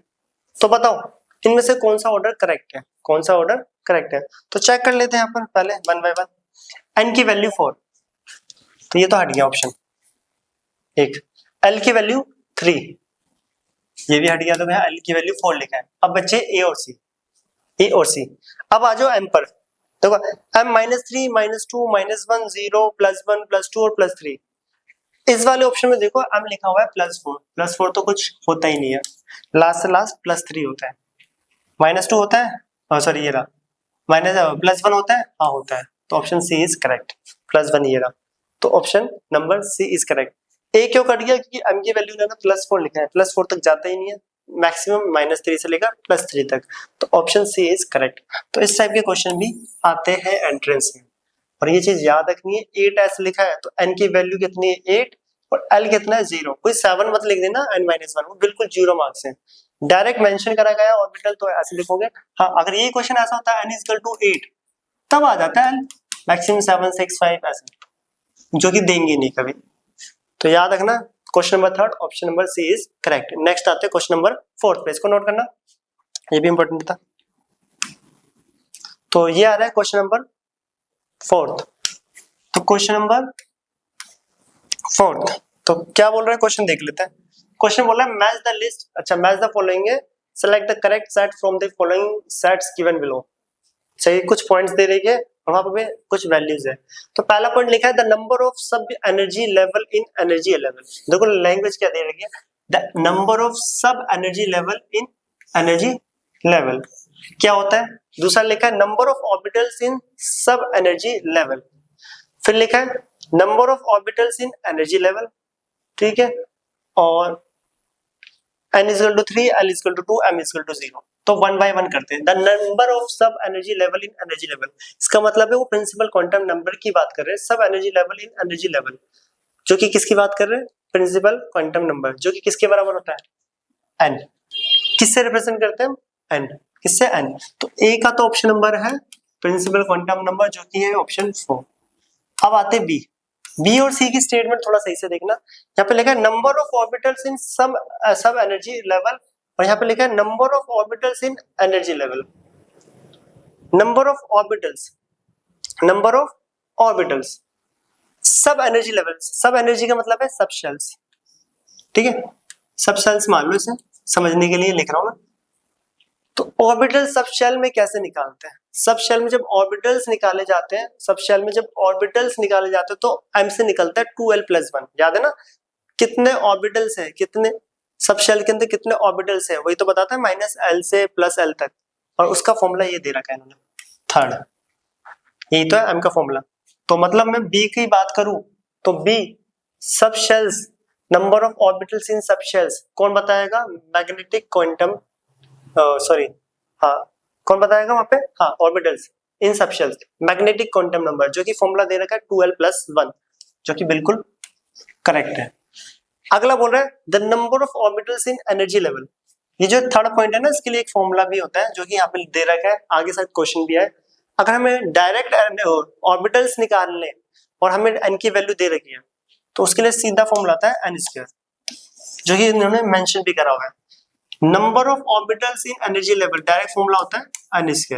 तो बताओ इनमें से कौन सा ऑर्डर करेक्ट है, कौन सा ऑर्डर करेक्ट है। तो चेक कर लेते हैं यहाँ पर पहले वन बाय वन। n की वैल्यू 4, तो ये तो हट गया ऑप्शन एक। l की वैल्यू 3, ये भी हट गया, तो भैया l की वैल्यू 4 लिखा है। अब बच्चे a और c, a और c। अब आ जाओ m पर, देखो m -3 -2 -1 0 +1 +2 और +3। इस वाले ऑप्शन में देखो m लिखा हुआ है +4, +4 तो कुछ होता ही नहीं है, लास्ट से लास्ट +3 होता है, -2 होता है, सॉरी ये रहा, +1 होता है, हाँ होता है, तो ऑप्शन सी इज करेक्ट, +1 ये रहा, तो option number C is correct. A क्यों कट गया, क्योंकि m की वैल्यू ने ना +4 लिखा है, +4 तक जाता ही नहीं है, मैक्सिमम -3 से लेकर +3 तक, तो ऑप्शन सी इज करेक्ट। तो इस टाइप के क्वेश्चन भी आते हैं एंट्रेंस में, और ये चीज याद रखनी है। 8s लिखा है तो n की वैल्यू कितनी है 8 और l कितना है 0, कोई 7 मत लिख देना n-1, वो बिल्कुल 0 मार्क्स है, डायरेक्ट मेंशन करा गया ऑर्बिटल तो ऐसे लिखोगे। हाँ, अगर ये क्वेश्चन ऐसा होता है n = 8 तब आ जाता है मैक्सिमम 7 6 5 ऐसे, जो कि देंगे नहीं कभी। तो याद रखना question number 3 option number C is correct. Next आते हैं क्वेश्चन नंबर 4 पे, इसको नोट करना, ये भी इंपॉर्टेंट था। तो ये आ रहा है क्वेश्चन नंबर 4। तो क्वेश्चन नंबर 4 तो क्या बोल रहा है क्वेश्चन, देख लेते हैं। क्वेश्चन बोल रहा है मैच द लिस्ट, अच्छा मैच द फॉलोइंग है, select the correct set from the following sets given below. सही, कुछ पॉइंट्स दे रही है और वहां पे कुछ वैल्यूज है। तो पहला पॉइंट लिखा है द नंबर ऑफ सब energy level in energy level. देखो लैंग्वेज क्या दे रही है, द नंबर ऑफ सब energy level in energy level क्या होता है। दूसरा लिखा है नंबर ऑफ ऑर्बिटल्स इन सब एनर्जी लेवल, फिर लिखा है number of orbitals in energy level, ठीक है, और n = 3 l = 2 m = 0। तो 1 by 1 करते हैं। द नंबर ऑफ सब energy level in energy level, इसका मतलब है वो प्रिंसिपल क्वांटम नंबर की बात कर रहे हैं, सब energy level in energy level, जो कि किसकी बात कर रहे हैं, प्रिंसिपल क्वांटम नंबर, जो कि किसके बराबर होता है n। किससे रिप्रेजेंट करते हैं n, किससे n। तो a का तो ऑप्शन नंबर है प्रिंसिपल क्वांटम नंबर, जो कि है ऑप्शन 4। अब आते हैं बी और सी की स्टेटमेंट थोड़ा सही से देखना। यहाँ पे लिखा है नंबर ऑफ ऑर्बिटल्स इन सब एनर्जी लेवल, और यहाँ पे लिखा है number of orbitals in energy level. Number of orbitals, number of orbitals सब एनर्जी लेवल, सब एनर्जी का मतलब है सब शेल्स, ठीक है, सब शेल्स मान लो, इसे समझने के लिए लिख रहा हूं मैं। तो ऑर्बिटल सब शेल में कैसे निकालते हैं, सब शेल में जब ऑर्बिटल्स निकाले जाते हैं, सब शेल में जब ऑर्बिटल्स निकाले जाते हैं तो m से निकलता है 2l+1, याद है ना, कितने ऑर्बिटल्स है, कितने सब शेल के अंदर कितने ऑर्बिटल्स है, वही तो बताता है -l से +l तक, और उसका फॉर्मूला ये दे रखा है इन्होंने, थर्ड, यही तो है m का फॉर्मूला। तो मतलब मैं b की बात करूं तो b सब शेल्स, नंबर ऑफ ऑर्बिटल्स इन सब शेल्स कौन बताएगा, मैग्नेटिक क्वांटम, सॉरी हाँ कौन बताएगा वहां पे, हाँ ऑर्बिटल्स इन सब शेल्स, मैग्नेटिक क्वांटम नंबर, जो कि फॉर्मूला दे रखा है 2l+1, जो कि बिल्कुल करेक्ट है। अगला बोल रहा है the number of orbitals in energy level, ये जो थर्ड पॉइंट है ना, इसके लिए एक फॉर्मूला भी होता है, जो कि यहाँ पे दे रखा है, आगे साइड क्वेश्चन भी है। अगर हमें डायरेक्ट ऑर्बिटल्स निकालने और हमें n की वैल्यू दे रखी है, तो उसके लिए सीधा फॉर्मूला आता है n², जो कि इन्होंने मेंशन भी करा हुआ है। Number of orbitals in energy level, direct formula होता है n²,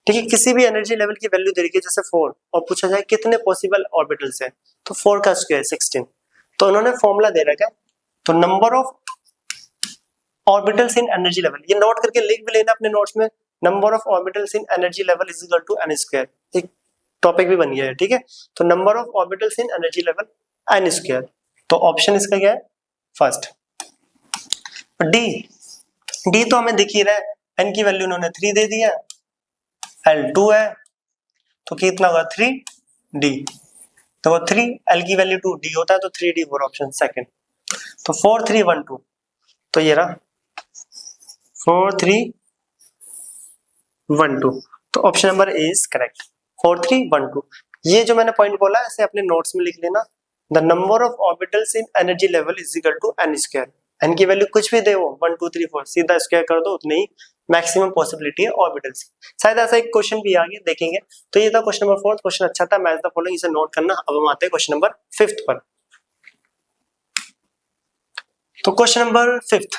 ठीक है। किसी भी एनर्जी लेवल की वैल्यू दे रखी है जैसे 4, और पूछा जाए कितने पॉसिबल ऑर्बिटल्स है, तो 4 का स्क्वायर 16, तो उन्होंने फॉर्मूला दे रखा है। तो number of orbitals in energy level, ये नोट करके लिख भी लेना अपने नोट्स में, number of orbitals in energy level is equal to n², एक टॉपिक भी बन गया है, ठीक है। तो number of orbitals in energy level n², तो ऑप्शन इसका क्या है, फर्स्ट। डी तो हमें दिख ही रहा है, n की वैल्यू उन्होंने 3 दे दिया, l 2 है, तो कितना होगा 3d, तो वो 3, एल की वैल्यू 2, डी होता है तो 3D फोर ऑप्शन सेकंड। तो 4 3 1 2, तो ये रहा 4 3 1 2, तो option number A is correct 4 3 1 2। ये जो मैंने पॉइंट बोला ऐसे अपने नोट्स में लिख लेना। The number of orbitals in energy level is equal to N square. N की वैल्यू कुछ भी दे वो 1 2 3 4 सीधा स्क्वायर कर दो, उतनी ही मैक्सिमम पॉसिबिलिटी है ऑर्बिटल्स की। शायद ऐसा एक क्वेश्चन भी आ गया, देखेंगे। तो ये था क्वेश्चन नंबर 4, क्वेश्चन अच्छा था, मैच द फॉलोइंग, इसे नोट करना। अब हम आते हैं क्वेश्चन नंबर 5 पर। तो क्वेश्चन नंबर 5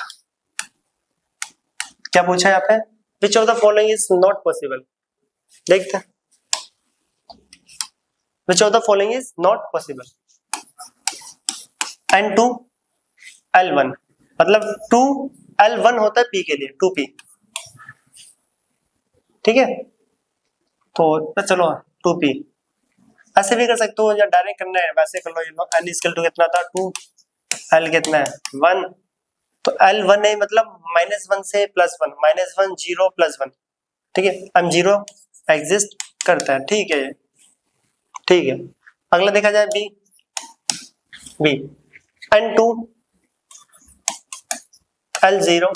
क्या पूछा है यहाँ पे, which of the following is not possible. देखते हैं, which of the following is not possible. N2 L1, मतलब 2 L1 होता है P के लिए, 2P, ठीक है। तो चलो 2P ऐसे भी कर सकते हो, या डायरेक्ट करना है वैसे कर लो। ये लो N इक्वल टू कितना था 2, L कितना है 1, तो L1 है मतलब -1 से +1, -1 0 +1, ठीक है। अब 0 एग्जिस्ट करता है, ठीक है ये, ठीक है। अगला देखा जाए बी N2 L0,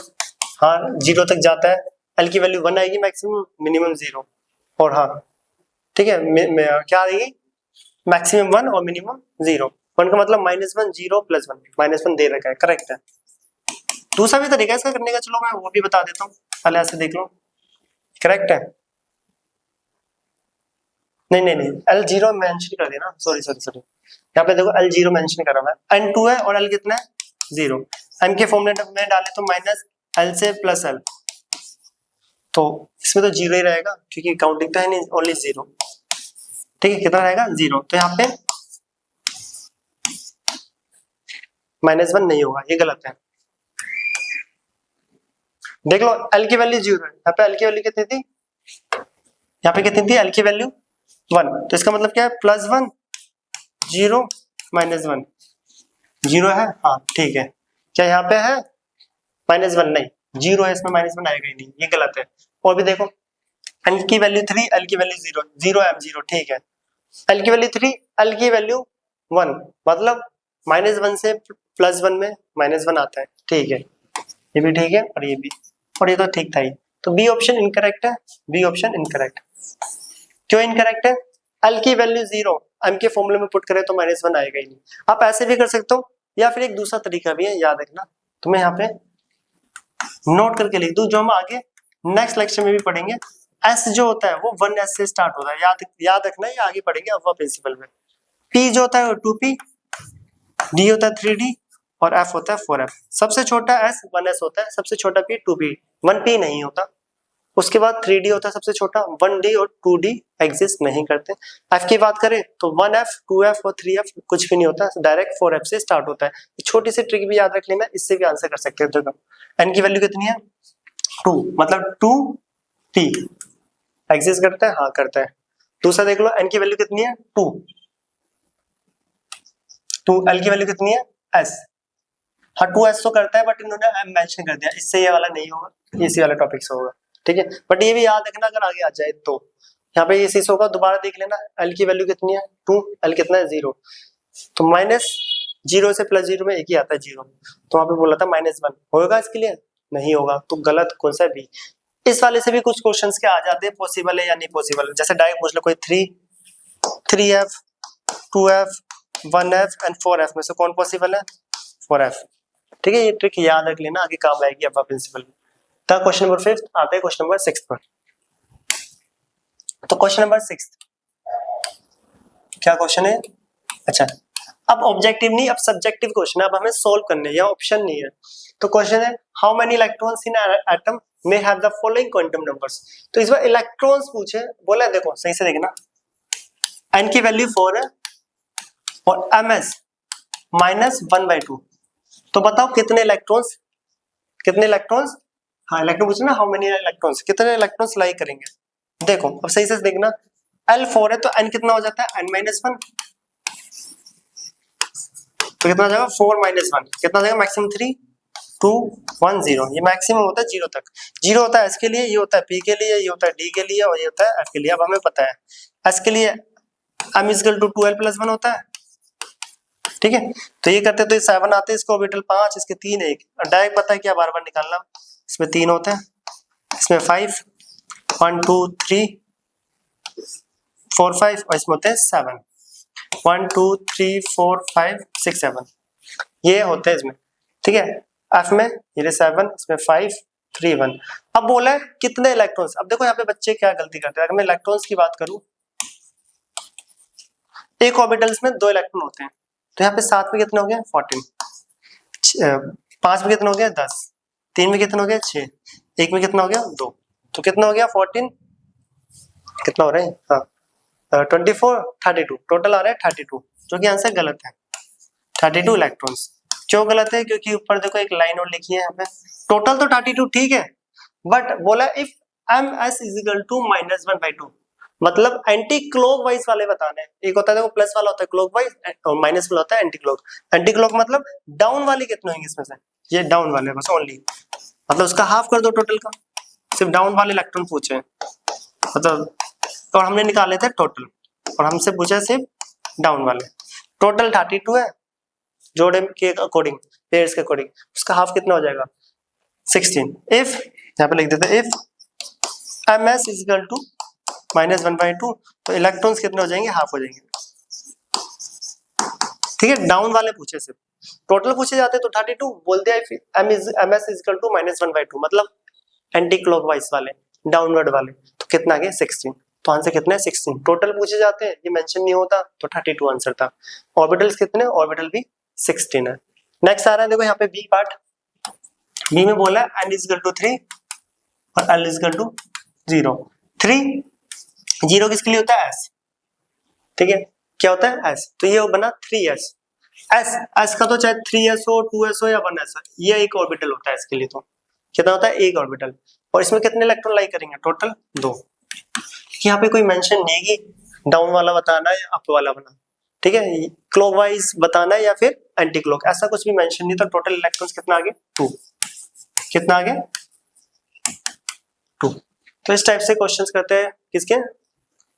हाँ 0 तक जाता है, L की वैल्यू 1 आएगी मैक्सिमम, मिनिमम 0, और हाँ ठीक है क्या आएगी मैक्सिमम 1 और मिनिमम 0। 1 का मतलब -1 0 +1, -1 दे रखा है, करेक्ट है। दूसरा भी तरीका है इसका करने का, चलो मैं वो भी बता देता हूँ, पहले ऐसे देख लो, करेक्ट है। नहीं L0 मेंशन कर देना, सॉरी यहाँ पे देखो L0 मेंशन करा हुआ है, N2 है और L कितना है 0, M के फॉर्मूले में डाले तो -L से +L, तो इसमें तो 0 ही रहेगा क्योंकि काउंटिंग तो है नहीं, ओनली 0, ठीक है। कितना रहेगा 0, तो यहाँ पे -1 नहीं होगा, ये गलत है। देख लो L की वैल्यू 0 है, यहाँ पे L की वैल्यू कितनी थी, यहाँ पे कितनी थी L की वैल्यू 1, तो इसका मतलब क्या है +1 0 -1 0 है, हाँ ठीक है। क्या यहाँ पे है -1, नहीं 0 है, इसमें -1 आएगा ही नहीं, ये गलत है। और भी देखो L की वैल्यू 3, L की वैल्यू 0 0 है, 0 ठीक है। L की वैल्यू 3, L की वैल्यू 1, मतलब -1 से +1 में -1 आता है, ठीक है। ये भी ठीक है और ये भी, और ये तो ठीक था ही, तो बी ऑप्शन इनकरेक्ट है, बी ऑप्शन इनकरेक्ट। क्यों इनकरेक्ट है, L की वैल्यू 0 M के फॉर्मूले में पुट करें तो -1 आएगा ही नहीं। आप ऐसे भी कर सकते हो, या फिर एक दूसरा तरीका भी है, याद रखना, तो मैं यहाँ पे नोट करके लिख दूं, जो हम आगे नेक्स्ट लेक्चर में भी पढ़ेंगे। S जो होता है वो 1S से स्टार्ट होता है, याद रखना, ये आगे पढ़ेंगे अफवा प्रिंसिपल में। P जो होता है वो 2P, D होता है 3D और F होता है 4F। सबसे छोटा S 1S होता है, सबसे छोटा P 2P, 1P नहीं होता। उसके बाद 3D होता है सबसे छोटा, 1D और 2D एग्जिस्ट नहीं करते। F की बात करें तो 1F 2F और 3F कुछ भी नहीं होता, डायरेक्ट 4F से स्टार्ट होता है। छोटी सी ट्रिक भी याद रख लेना, इससे भी आंसर कर सकते हो। देखो N की वैल्यू कितनी है 2, मतलब 2P एग्जिस्ट करता है, हाँ करता है। दूसरा देख लो N की वैल्यू कितनी है 2, L की वैल्यू कितनी है S, हाँ 2S तो करता है बट इन्होंने M मेंशन कर दिया, इससे ये वाला नहीं होगा, इसी वाला टॉपिक से होगा, ठीक है। बट ये भी याद रखना अगर आगे आ जाए तो, यहाँ पे ये सीस होगा, दोबारा देख लेना L की वैल्यू कितनी है 2, L कितना है 0, तो -0 से +0 में एक ही आता है 0, तो वहां पे बोला था -1 होगा, इसके लिए नहीं होगा, तो गलत कौन सा बी। इस वाले से भी कुछ क्वेश्चंस के आ जाते हैं, पॉसिबल है या नहीं पॉसिबल, जैसे डायरेक्ट पूछ लो कोई 3F 2F 1F and 4F में से कौन पॉसिबल है 4F, ठीक है। ये ट्रिक याद रख लेना, आगे काम आएगी अफवा प्रिंसिपल में। तो क्वेश्चन नंबर 5 आते हैं क्वेश्चन नंबर 6 पर। तो क्वेश्चन नंबर 6 क्या क्वेश्चन है, अच्छा अब ऑब्जेक्टिव नहीं, अब सब्जेक्टिव क्वेश्चन है, अब हमें सोल्व करने, या ऑप्शन नहीं है। तो क्वेश्चन है how many electrons in atom may have the following quantum numbers. तो इस बार इलेक्ट्रॉन्स पूछे, बोला है, देखो सही से देखना, n की वैल्यू 4 है और ms -1/2, तो बताओ कितने इलेक्ट्रॉन्स, हाँ इलेक्ट्रॉन पूछना, हाउ मेनी इलेक्ट्रॉन्स, कितने इलेक्ट्रॉन्स लाई करेंगे। देखो अब सही से देखना, L4 है तो n कितना हो जाता है n-1, तो कितना हो जाएगा 4 - 1, कितना हो जाएगा मैक्सिमम 3 2 1 0, ये मैक्सिमम होता है 0 तक। 0 होता है S के लिए, ये होता है P के लिए, ये होता है D के लिए और ये होता है F के लिए। अब हमें पता है S के लिए m is equal to 2l+1 होता है, ठीक है। तो ये करते तो ये 7 आते हैं, इसको ऑर्बिटल 5, इसके 3 1, डायरेक्ट पता है क्या बार बार निकालना, इसमें 3 होते हैं, इसमें 5 1 2 3 4 5 और इसमें होते हैं 7 1 2 3 4 5 6 7, ये होते हैं इसमें, ठीक है। एफ में ये 7, इसमें 5 3 1। अब बोला है कितने इलेक्ट्रॉन्स, अब देखो यहाँ पे बच्चे क्या गलती करते हैं, अगर मैं इलेक्ट्रॉन्स की बात करूं, एक ऑर्बिटल्स में 2 इलेक्ट्रॉन होते हैं, तो यहाँ पे 7 में कितने हो गए 14, 5 में कितने हो गया 10, 3 में कितने हो गया 6, 1 में कितना हो गया 2, तो कितना हो गया 14, कितना हो रहा है, हाँ 24 32, टोटल आ रहा है 32, जो कि आंसर गलत है। 32 इलेक्ट्रॉन्स, क्यों गलत है, क्योंकि ऊपर देखो एक लाइन और लिखी है यहाँ पे, टोटल तो 32 ठीक है, बट बोला if ms is equal to -1/2, मतलब एंटी क्लॉक वाइज वाले बताने हैं। एक होता है देखो प्लस वाला होता है क्लॉक वाइज और माइनस वाला होता है एंटी क्लॉक। एंटी क्लॉक मतलब डाउन वाले कितने होंगे इसमें से, ये डाउन वाले बस ओनली, मतलब उसका हाफ कर दो टोटल का, सिर्फ डाउन वाले इलेक्ट्रॉन पूछे हैं, मतलब और हमने निकाले थे टोटल, और हमसे पूछा सिर्फ डाउन वाले। टोटल 32 है जोड़े के अकॉर्डिंग, पेयर्स के अकॉर्डिंग, उसका हाफ कितना हो जाएगा 16। इफ यहाँ पे लिख देते हैं if ms is equal to -1/2, तो इलेक्ट्रॉन्स कितने हो जाएंगे, हाफ हो जाएंगे, ठीक है। डाउन वाले पूछे सिर्फ, टोटल पूछे जाते तो 32 बोल दिया, if ms is equal to -1/2 मतलब एंटी क्लॉकवाइज वाले, डाउनवर्ड वाले, तो कितना आ गया 16, तो आंसर कितना है 16। टोटल पूछे जाते हैं ये मेंशन नहीं होता तो 32 आंसर था। ऑर्बिटल्स कितने, ऑर्बिटल भी 16 है। नेक्स्ट आ रहा है देखो यहाँ पे बी पार्ट, बी में बोला है n इज इक्वल टू 3 और l इज इक्वल टू 0। 3 0 किसके लिए होता है s, ठीक है, क्या होता है s, तो ये बना 3s, s का तो चाहे 3s हो 2s हो या 1s हो, ये एक ऑर्बिटल होता है, इसके लिए तो कितना होता है एक ऑर्बिटल, और इसमें कितने इलेक्ट्रॉन लाई करेंगे टोटल 2। यहाँ पे कोई मेंशन नहीं है कि डाउन वाला बताना है या अप वाला बनाना, ठीक है, क्लॉकवाइज बताना है या फिर एंटी क्लॉक, ऐसा कुछ भी मेंशन नहीं था। टोटल इलेक्ट्रॉन्स कितना आ गए 2, कितना आ गया 2। तो इस टाइप से क्वेश्चंस करते हैं किसके,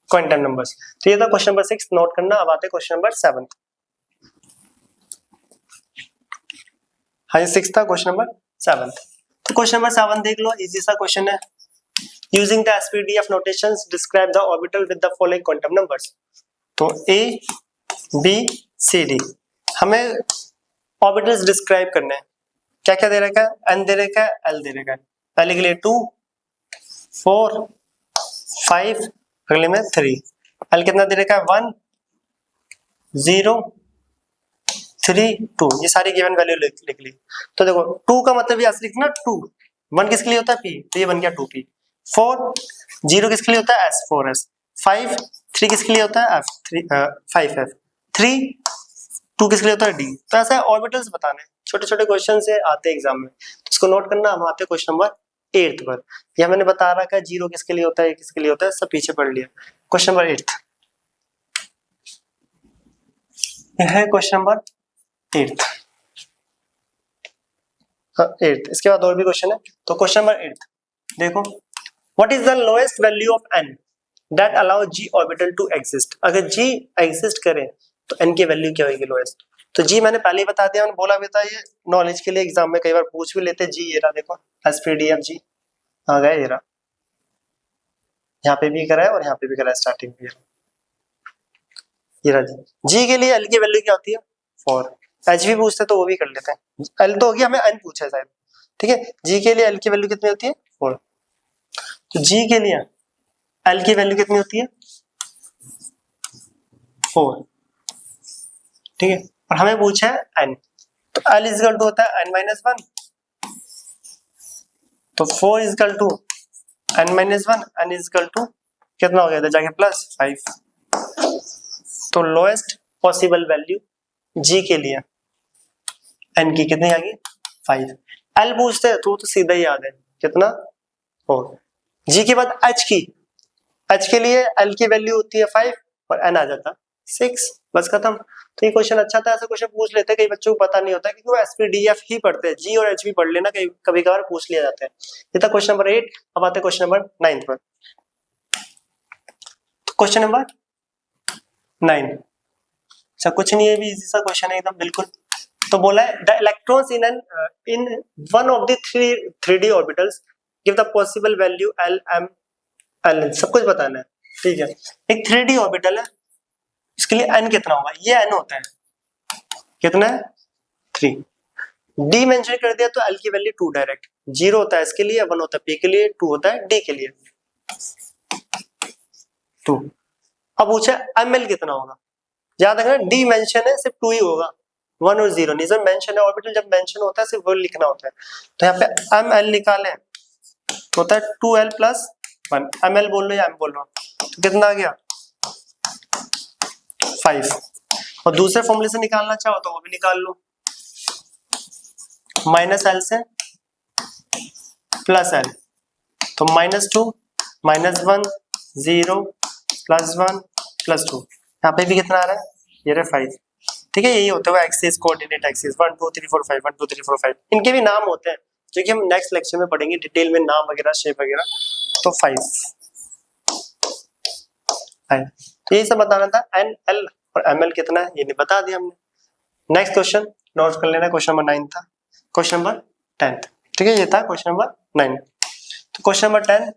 क्वांटम नंबर्स। तो ये था क्वेश्चन नंबर 6, नोट करना। अब आते हैं क्वेश्चन नंबर 7। हाँ ये 6 था, क्वेश्चन नंबर 7। तो क्वेश्चन नंबर 7 देख लो, इजी सा क्वेश्चन है। Using the SPDF notations describe the orbital with the following quantum numbers। तो A B C D हमें ऑर्बिटल्स डिस्क्राइब करने हैं, क्या क्या दे रखा है, n दे रखा है, l दे रखा है, पहले के लिए 2 4 5, अगले में 3, l कितना दे रखा है 1 0 3 2, ये सारी गिवन वैल्यू लिख ली। तो देखो 2 का मतलब यहाँ से लिखना 2, 1 किसके लिए होता है p, तो ये बन गया 2p, 4 0 किसके लिए होता है s 4s, 5 3 किसके लिए होता है f 5f, 3 2 किसके लिए होता है d। तो ऐसा है ऑर्बिटल्स बताने, छोटे छोटे क्वेश्चन से आते हैं एग्जाम में, तो इसको नोट करना। हम आते हैं क्वेश्चन नंबर 8 पर। यह मैंने बता रखा है 0 किसके लिए होता है, किसके लिए होता है, सब पीछे पढ़ लिया। क्वेश्चन नंबर 8, यह है क्वेश्चन नंबर 8। हाँ 8, इसके बाद और भी क्वेश्चन है। तो क्वेश्चन नंबर 8 देखो, what is the lowest value of n that allow g orbital to exist. अगर g एग्जिस्ट करे तो n की वैल्यू क्या होगी लोएस्ट। तो g मैंने पहले ही बता दिया, मैंने बोला भी था, ये नॉलेज के लिए एग्जाम में कई बार पूछ भी लेते। g ये रहा देखो, SPDF g आ गया, ये रहा, यहाँ पे भी करा है और यहाँ पे भी करा है, स्टार्टिंग में ये रहा g के लिए l की वैल्यू क्या होती है 4। h भी पूछते तो वो भी कर लेते हैं, l तो होगी, हमें n पूछा है शायद, ठीक है। g के लिए l की वैल्यू कितनी होती है 4, तो g के लिए l की वैल्यू कितनी होती है 4, ठीक है। और हमें पूछा है n, तो l इज इक्वल टू होता है n-1, तो 4 is equal to n-1, n is equal to कितना हो गया था जाके +5। तो लोएस्ट पॉसिबल वैल्यू g के लिए n की कितनी आ गई 5। l पूछते हैं तो सीधा ही याद है कितना 4। g के बाद h के लिए l की वैल्यू होती है 5 और n आ जाता 6, बस खत्म। तो ये क्वेश्चन अच्छा था, ऐसा क्वेश्चन पूछ लेते हैं, कई बच्चों को पता नहीं होता क्योंकि वो SPDF ही पढ़ते हैं, g और h भी पढ़ लेना, कभी कभार पूछ लिया जाता है। ये था क्वेश्चन नंबर 8। अब आते हैं क्वेश्चन नंबर 9 पर। Question number 9। अच्छा कुछ नहीं है, भी इजी सा क्वेश्चन है एकदम बिल्कुल। तो बोला है the electrons in one of the three D orbitals give the possible value L M L, सब कुछ बताना है, ठीक है। एक 3D ऑर्बिटल है, इसके लिए n कितना होगा, ये n होता है, कितना है 3। d मेंशन कर दिया तो l की वैल्यू 2 डायरेक्ट, 0 होता है इसके लिए, 1 होता है p के लिए, 2 होता है d के लिए, 2। अब पूछा ml कितना होगा, याद रखना d मेंशन है सिर्फ 2 ही होगा, 1 और 0 नहीं। जब मेंशन है ऑर्बिटल, जब मेंशन होता है सिर्फ वो लिखना होता है। तो यहाँ पे ml निकालें तो होता है 2l प्लस 1, ml बोल लो या m बोल लो, तो कितना आ गया 5। और दूसरे फॉर्मूले से निकालना चाहो तो वो भी निकाल लो, माइनस एल से प्लस एल, तो -2 -1 0 +1 +2, यहाँ पे भी कितना आ रहा है, ये रहा 5, ठीक है। यही होता है एक्सिस, कोऑर्डिनेट एक्सिस 1 2 3 4 5, 1 2 3 4 5, इनके भी नाम होते हैं जो कि हम नेक्स्ट लेक्चर में पढ़ेंगे डिटेल में, नाम वगैरह शेप वगैरह। तो 5 तो यही सब बताना था, एन एल और एम एल कितना है ये नहीं बता दिया हमने। नेक्स्ट क्वेश्चन नोट कर लेना, क्वेश्चन नंबर 9 था, क्वेश्चन नंबर 10, ठीक है, ये था क्वेश्चन नंबर 9। तो question number 10,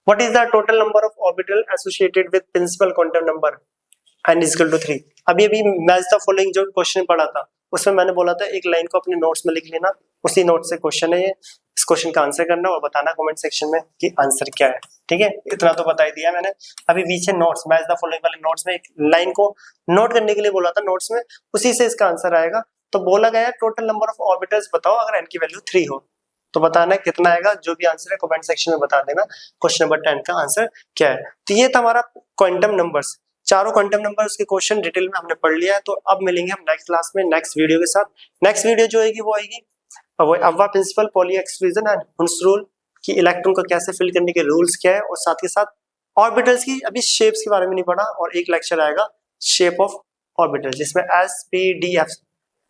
what is the total number of orbital associated with principal quantum number n is equal to 3। अभी मैच द फॉलोइंग जो क्वेश्चन पढ़ा था उसमें मैंने बोला था एक लाइन को अपने नोट्स में लिख लेना, उसी नोट से क्वेश्चन है ये, इस क्वेश्चन का आंसर करना और बताना कमेंट सेक्शन में कि आंसर क्या है, ठीक है। इतना तो बता ही दिया मैंने। अभी पीछे नोट्स, मैच द फॉलोइंग वाले नोट्स में एक लाइन को नोट करने के लिए बोला था नोट्स में, उसी से इसका आंसर आएगा। तो बोला गया टोटल नंबर ऑफ ऑर्बिटल्स बताओ अगर n की वैल्यू 3 हो, तो बताना है कितना आएगा, जो भी आंसर है कमेंट सेक्शन में बता देना क्वेश्चन नंबर 10 का आंसर क्या है। तो ये था हमारा क्वांटम नंबर्स, चारों क्वांटम नंबर्स के क्वेश्चन डिटेल में हमने पढ़ लिया है। तो अब मिलेंगे हम नेक्स्ट क्लास में नेक्स्ट वीडियो के साथ। नेक्स्ट वीडियो जो आएगी वो आएगी aufbau principle, Pauli exclusion and Hund's rule, कि इलेक्ट्रॉन को कैसे फिल करने के रूल्स क्या है, और साथ के साथ ऑर्बिटल्स की अभी शेप्स के बारे में नहीं पढ़ा, और एक लेक्चर आएगा शेप ऑफ ऑर्बिटल जिसमें एस पी डी एफ,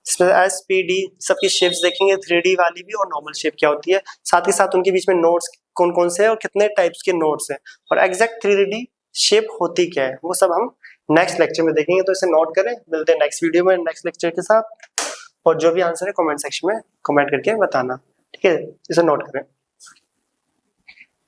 इसमें एस पी डी सबकी शेप्स देखेंगे, 3D वाली भी और नॉर्मल शेप क्या होती है, साथ ही साथ उनके बीच में नोड्स कौन कौन से हैं और कितने टाइप्स के नोड्स हैं, और एग्जैक्ट 3D शेप होती क्या है, वो सब हम नेक्स्ट लेक्चर में देखेंगे। तो इसे नोट करें, मिलते हैं नेक्स्ट वीडियो में नेक्स्ट लेक्चर के साथ, और जो भी आंसर है कमेंट सेक्शन में कमेंट करके बताना, ठीक है, इसे नोट करें।